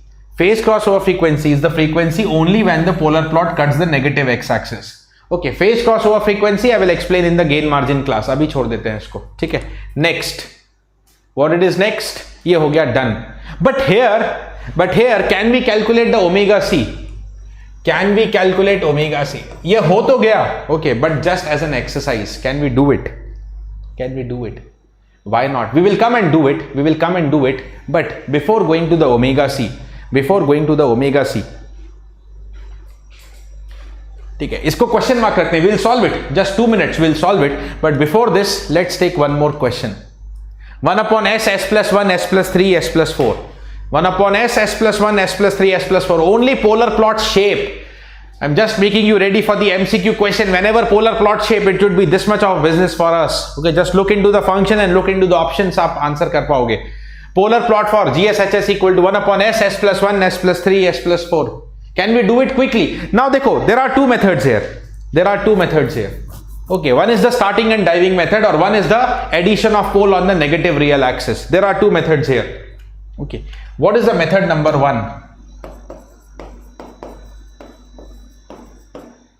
is the frequency only when the polar plot cuts the negative x-axis. Okay, phase crossover frequency I will explain in the gain margin class. अभी छोड़ देते हैं इसको. ठीक है. Next, what it is next? ये हो गया done. But here, can we calculate the omega c? Can we calculate omega c? ये हो तो गया. Okay, but just as an exercise, can we do it? Can we do it? Why not? We will come and do it. But before going to the omega c, ठीक है, इसको question mark रखते हैं. We'll solve it. Just 2 minutes. We'll solve it. But before this, let's take one more question. 1 upon s, s plus 1, s plus 3, s plus 4. 1 upon s, s plus 1, s plus 3, s plus 4. Only polar plot shape. I'm just making you ready for the MCQ question. Whenever polar plot shape, it should be this much of business for us. Okay, just look into the function and look into the options. आप answer कर पाओगे. Polar plot for GSHS equal to 1 upon s, s plus 1, s plus 3, s plus 4. Can we do it quickly? Now देखो, there are two methods here. Okay, one is the starting and diving method, or one is the addition of pole on the negative real axis. There are two methods here. Okay, what is the method number 1?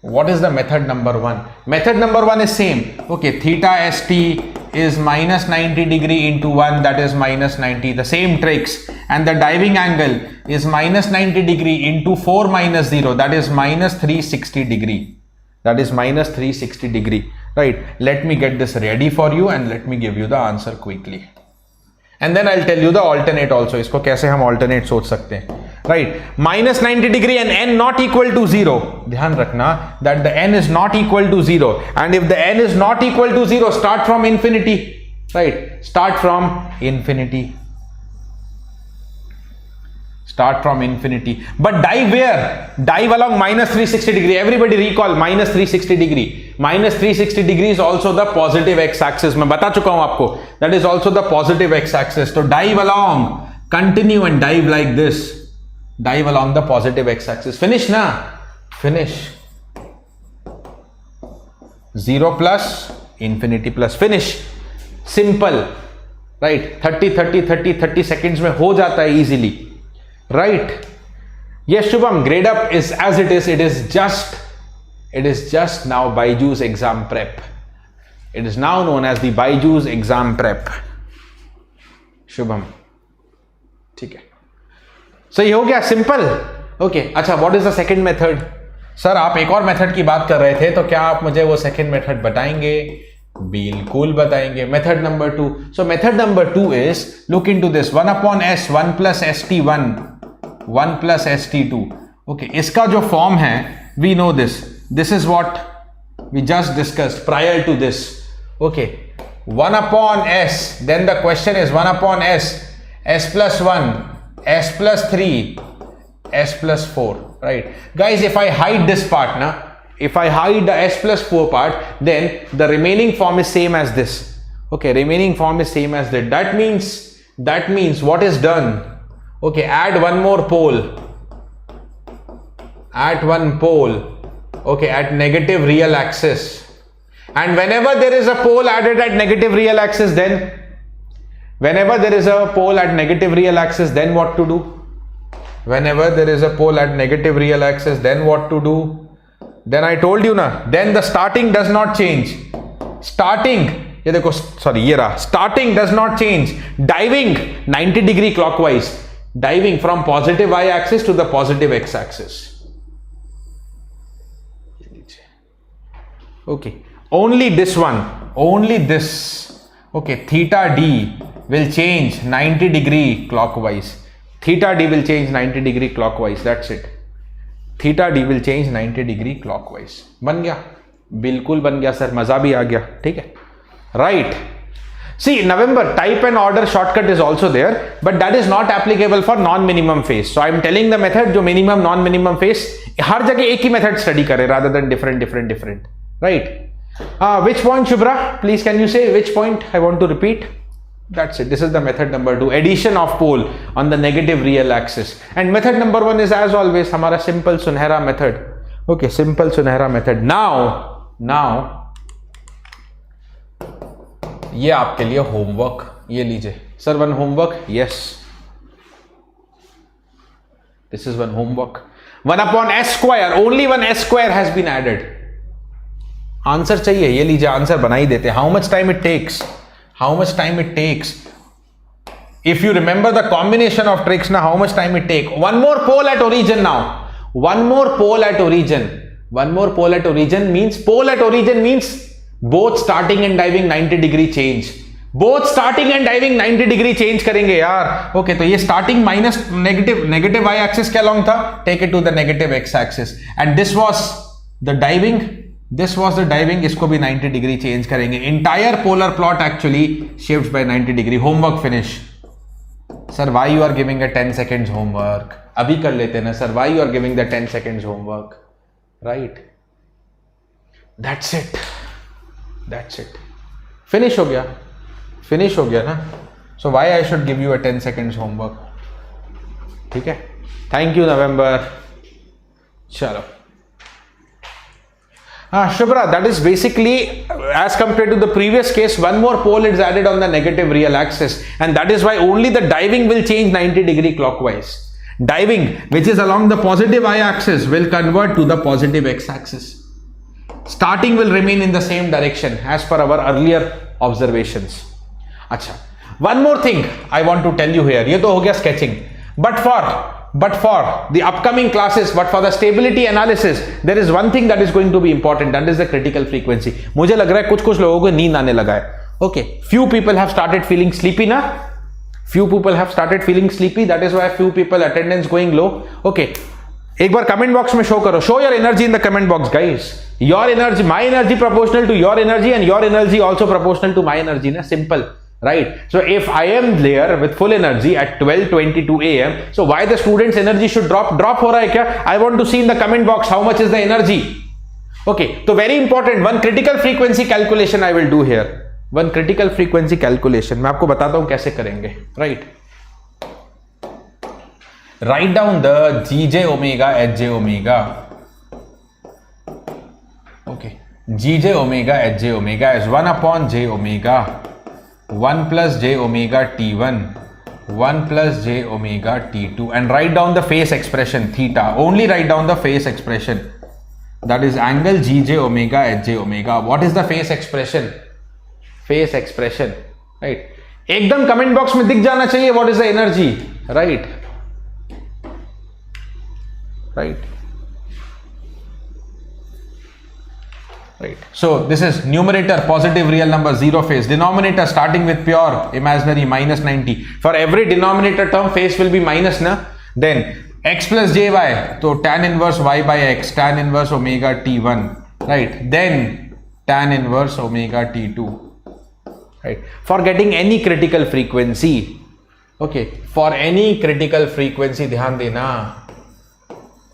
What is the method number 1? Method number 1 is same. Okay, theta st is minus 90 degree into 1, that is minus 90, the same tricks. And the diving angle is minus 90 degree into 4 minus 0, that is minus 360 degree. That is minus 360 degree. Right, let me get this ready for you and let me give you the answer quickly. And then I'll tell you the alternate also. इसको कैसे हम alternate सोच सकते हैं. Right, minus 90 degree and n not equal to 0. ध्यान रखना that the n is not equal to 0. And if the n is not equal to 0, start from infinity. Right, start from infinity. Start from infinity. But dive where? Dive along minus 360 degree. Everybody recall minus 360 degree. Minus 360 degree is also the positive x-axis. मैं बता चुका हूं आपको. That is also the positive x-axis. So dive along. Continue and dive like this. Dive along the positive x-axis. Finish na? Finish. 0 plus infinity plus. Finish. Simple. Right. 30 seconds में हो जाता है easily. Right. Yes, Shubham, grade up is as it is. It is just now BYJU'S Exam Prep. It is now known as the BYJU'S Exam Prep. Shubham. ठीक है. सही हो गया, simple. Okay, अच्छा, what is the second method? Sir आप एक और method की बात कर रहे थे, तो क्या आप मुझे वो सेकंड मेथड बताएंगे? बिल्कुल बताएंगे. Method number 2. So method number 2 is, look into this, 1 upon s 1 plus st1 1 plus st2. Okay, इसका जो फॉर्म है, we know this is what we just discussed prior to this. Okay, 1 upon s, then the question is 1 upon s plus 1, s plus 3, s plus 4, right? Guys, if I hide this part, if I hide the s plus 4 part, then the remaining form is same as this. Okay, remaining form is same as that. That means what is done? Okay, add one more pole. At one pole. Okay, at negative real axis. And whenever there is a pole added at negative real axis, then whenever there is a pole at negative real axis, then what to do? Whenever there is a pole at negative real axis, then what to do? Then I told you then the starting does not change. Starting, ये देखो, sorry, ये रहा. Starting does not change. Diving 90 degree clockwise. Diving from positive y axis to the positive x axis. Okay, only this one, only this. Okay, theta d will change 90 degree clockwise. Theta d will change 90 degree clockwise. That's it. Theta d will change 90 degree clockwise. बन गया? बिल्कुल बन गया sir, मजा भी आ गया. ठीक है, right? See, November, type and order shortcut is also there, but that is not applicable for non-minimum phase. So I am telling the method जो minimum, non-minimum phase, हर जगह एक ही method study करे rather than different. Right? Which point, Shubhra? Please, can you say which point? I want to repeat. That's it. This is the method number 2. Addition of pole on the negative real axis. And method number 1 is as always हमारा simple सुनहरा method. Okay, simple सुनहरा method. Now ये आपके लिए homework, ये लीजिए. Sir, one homework? Yes, this is one homework. 1 upon s square, only one s square has been added. Answer चाहिए? ये लीजिए, आंसर बना ही देते. How much time it takes? If you remember the combination of tricks, now how much time it take? One more pole at origin now. One more pole at origin means both starting and diving 90 degree change. Both starting and diving 90 degree change करेंगे यार. Okay, तो ये starting minus negative y axis क्या long था? Take it to the negative x axis. And this was the diving. इसको भी 90 degree change करेंगे. Entire polar plot actually shifts by 90 degree. Homework finish. Sir, why you are giving a 10 seconds homework? अभी कर लेते हैं ना sir. Why you are giving the 10 seconds homework? Right? That's it. Finish हो गया ना. So why I should give you a 10 seconds homework? ठीक है. Thank you, November. चलो. Shubhra, that is basically as compared to the previous case, one more pole is added on the negative real axis, and that is why only the diving will change 90 degree clockwise. Diving, which is along the positive y axis, will convert to the positive x axis. Starting will remain in the same direction as per our earlier observations. Acha, one more thing I want to tell you here. ये तो हो गया sketching. But for the upcoming classes, but for the stability analysis, there is one thing that is going to be important. That is the critical frequency. मुझे लग रहा है कुछ लोगों को नींद आने लगा है. Okay, few people have started feeling sleepy ना? Few people have started feeling sleepy. That is why few people attendance going low. Okay, एक बार कमेंट बॉक्स में शो करो. Show your energy in the comment box, guys. Your energy, my energy proportional to your energy, and your energy also proportional to my energy. Na? Simple, right? So if I am there with full energy at 12:22 a.m., so why the students' energy should drop? Drop हो रहा है क्या? I want to see in the comment box how much is the energy. Okay, so very important. One critical frequency calculation I will do here. One critical frequency calculation. मैं आपको बताता हूँ कैसे करेंगे. Right? Write down the GJ omega HJ omega. Okay, GJ omega HJ omega is 1 upon J omega 1 plus J omega T1 1 plus J omega T2, and write down the phase expression theta. Only write down the phase expression. That is angle GJ omega HJ omega. What is the phase expression? Phase expression, right? एकदम comment box में दिख जाना चाहिए. What is the energy? Right. Right. So this is numerator positive real number 0 phase, denominator starting with pure imaginary minus 90. For every denominator term phase will be minus na. Then x plus jy, so tan inverse y by x, tan inverse omega t1, right? Then tan inverse omega t2, right? For getting any critical frequency, okay, for any critical frequency, ध्यान देना,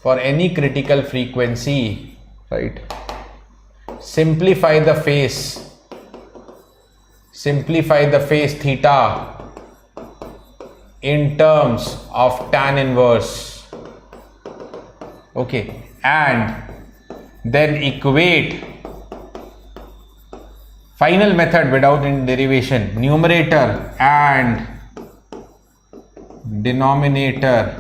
for any critical frequency, right? Simplify the phase theta in terms of tan inverse, okay, and then equate final method without any derivation, numerator and denominator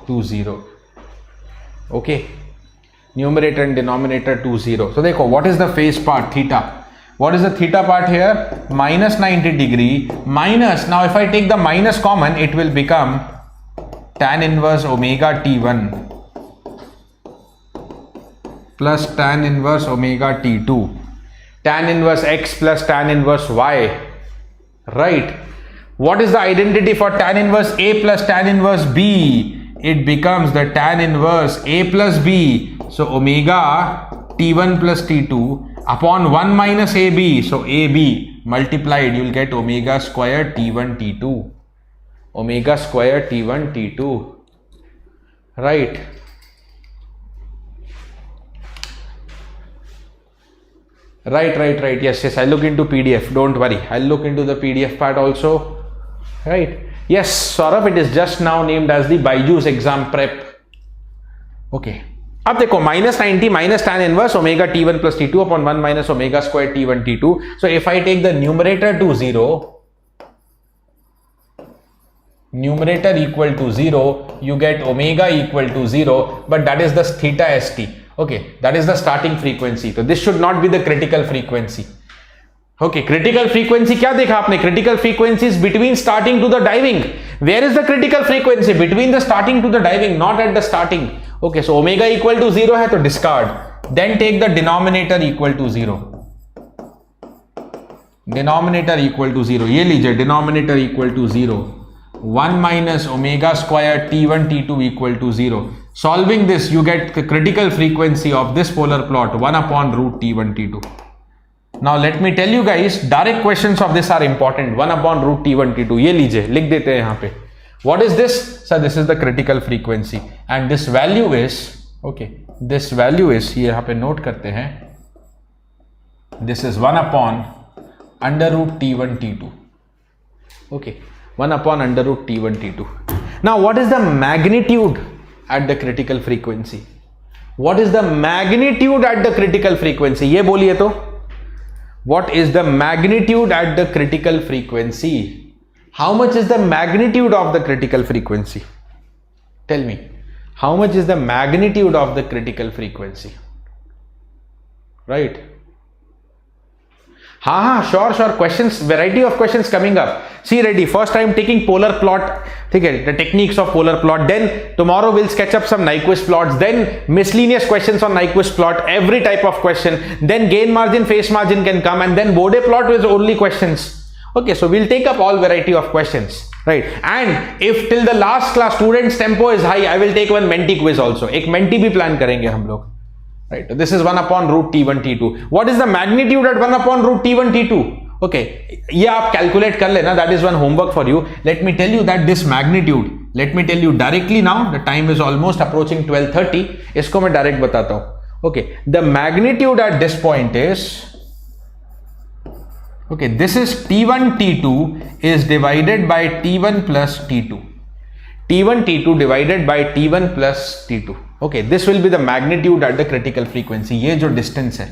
to 0, okay, numerator and denominator to 0. So देखो, what is the phase part? Theta. What is the theta part here? Minus 90 degree minus, now if I take the minus common, it will become tan inverse omega t1 plus tan inverse omega t2, tan inverse x plus tan inverse y, right? What is the identity for tan inverse a plus tan inverse b? It becomes the tan inverse a plus b, so omega t1 plus t2 upon 1 minus ab, so ab multiplied, you will get omega square t1 t2, omega square t1 t2, right? Right. Yes, I'll look into PDF. Don't worry. I'll look into the PDF part also. Right. Yes, Saurabh, it is just now named as the BYJU'S Exam Prep. Okay. अब देखो, minus 90 minus tan inverse omega t1 plus t2 upon 1 minus omega square t1 t2. So if I take the numerator to 0, numerator equal to 0, you get omega equal to 0, but that is the theta st. Okay, that is the starting frequency. So this should not be the critical frequency. Okay, critical frequency क्या देखा आपने? Critical frequency is between starting to the diving. Where is the critical frequency? Between the starting to the diving, not at the starting. Okay, so omega equal to 0 है तो discard. Then take the denominator equal to 0. Denominator equal to 0. ये लीजिए, denominator equal to 0. 1 minus omega square t1 t2 equal to 0. Solving this, you get the critical frequency of this polar plot 1 upon root t1 t2. Now let me tell you guys, direct questions of this are important. 1 upon root t1 t2. ये लीजिए, लिख देते हैं यहाँ पे. What is this? Sir, this is the critical frequency, and this value is, okay, this value is, ये यहाँ पे note करते हैं, this is 1 upon under root t1 t2. Okay, 1 upon under root t1 t2. Now what is the magnitude at the critical frequency? What is the magnitude at the critical frequency? ये बोलिए तो. What is the magnitude at the critical frequency? How much is the magnitude of the critical frequency? Tell me. how much is the magnitude of the critical frequency, right? Sure, questions, variety of questions coming up. See, ready, first I am taking polar plot, okay, the techniques of polar plot, then tomorrow we'll sketch up some Nyquist plots, then miscellaneous questions on Nyquist plot, every type of question, then gain margin, phase margin can come, and then Bode plot with only questions. Okay, so we'll take up all variety of questions, right? And if till the last class students tempo is high, I will take one Menti quiz also. एक Menti भी plan करेंगे हम लोग. Right, this is 1 upon root T1 T2. What is the magnitude at 1 upon root T1 T2? Okay, yeah, आप calculate कर लेना. That is one homework for you. Let me tell you that this magnitude, let me tell you directly now. The time is almost approaching 12:30. इसको मैं direct बताता हूँ. Okay, the magnitude at this point is, okay, this is T1 T2 is divided by T1 plus T2. T1 T2 divided by T1 plus T2. Okay, this will be the magnitude at the critical frequency. ये जो distance है.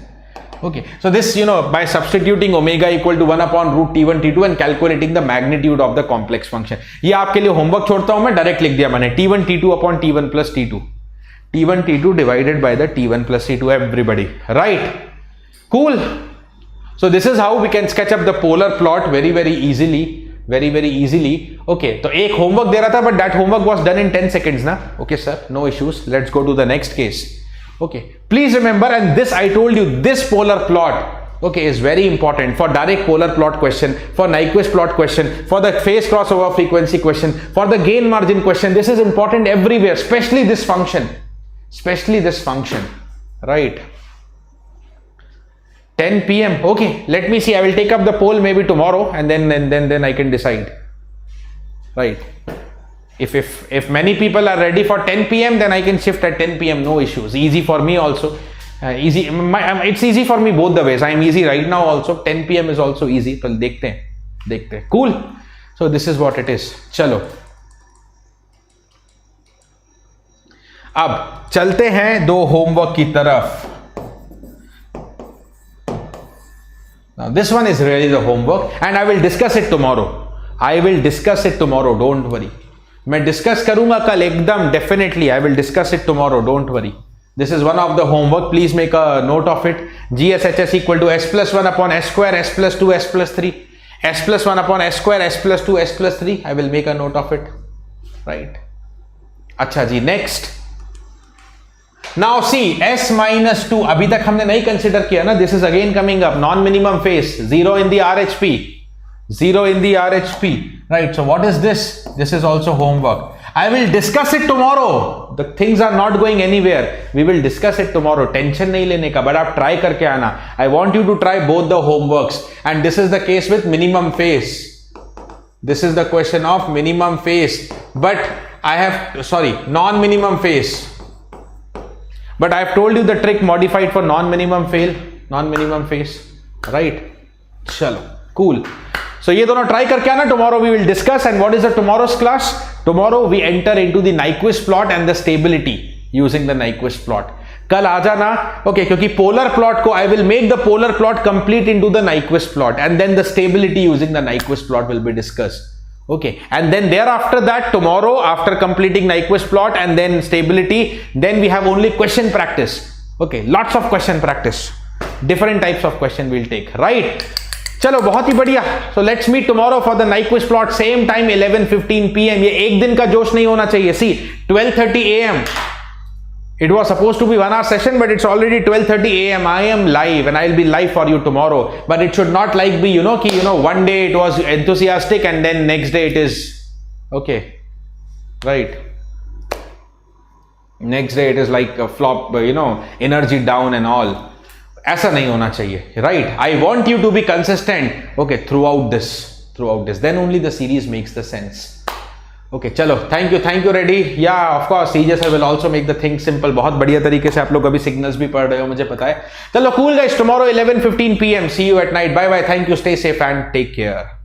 Okay, so this, you know, by substituting omega equal to 1 upon root T1 T2 and calculating the magnitude of the complex function. ये आपके लिए homework छोड़ता हूँ मैं, direct लिख दिया मैंने. T1 T2 upon T1 plus T2. T1 T2 divided by the T1 plus T2, everybody. Right? Cool. So this is how we can sketch up the polar plot very, very easily. Very easily. Okay, तो एक homework दे रहा था, but that homework was done in 10 seconds ना. Okay sir, no issues. Let's go to the next case. Okay, please remember, and this I told you, this polar plot, okay, is very important for direct polar plot question, for Nyquist plot question, for the phase crossover frequency question, for the gain margin question. This is important everywhere, especially this function, right? 10 p.m. Okay, let me see. I will take up the poll maybe tomorrow, and then I can decide. Right? If many people are ready for 10 p.m., then I can shift at 10 p.m. No issues. Easy for me also. It's easy for me both the ways. I am easy right now also. 10 p.m. is also easy. तो देखते हैं. Cool. So this is what it is. चलो. अब चलते हैं दो homework की तरफ. Now this one is really the homework, and I will discuss it tomorrow. Don't worry. मैं discuss करूंगा कल एकदम definitely. I will discuss it tomorrow. Don't worry. This is one of the homework. Please make a note of it. GSHS equal to S plus 1 upon S square, S plus 2, S plus 3. S plus 1 upon S square, S plus 2, S plus 3. I will make a note of it. Right. अच्छा जी, next. Now see, S minus 2, अभी तक हमने नहीं consider किया ना. This is again coming up, non-minimum phase, 0 in the RHP, right? So what is this? This is also homework. I will discuss it tomorrow. The things are not going anywhere. We will discuss it tomorrow. Tension नहीं लेने का, but आप try करके आना. I want you to try both the homeworks, and this is the case with minimum phase. This is the question of minimum phase, but non-minimum phase. But I have told you the trick modified for non-minimum phase, right? Chalo, cool. So ये दोनों try करके आना. Tomorrow we will discuss. And what is the tomorrow's class? Tomorrow we enter into the Nyquist plot and the stability using the Nyquist plot. कल आ जाना, okay? क्योंकि polar plot को I will make the polar plot complete into the Nyquist plot, and then the stability using the Nyquist plot will be discussed. Okay, and then thereafter that, tomorrow after completing Nyquist plot and then stability, then we have only question practice. Okay, lots of question practice, different types of question we'll take, right? चलो बहुत ही बढ़िया. So let's meet tomorrow for the Nyquist plot, same time 11:15 p.m. ये एक दिन का जोश नहीं होना चाहिए. See, 12:30 a.m. It was supposed to be 1 hour session, but it's already 12:30 a.m. I am live, and I'll be live for you tomorrow. But it should not like be, one day it was enthusiastic and then next day it is okay, right? Next day it is like a flop, energy down and all. ऐसा नहीं होना चाहिए, right? I want you to be consistent, okay, throughout this. Then only the series makes the sense. Okay, चलो, thank you, ready? Yeah, of course, CJ sir will also make the thing simple. बहुत बढ़िया तरीके से आप लोग अभी signals भी पढ़ रहे हो, मुझे पता है. चलो, cool guys, tomorrow 11:15 p.m. See you at night. Bye bye. Thank you. Stay safe and take care.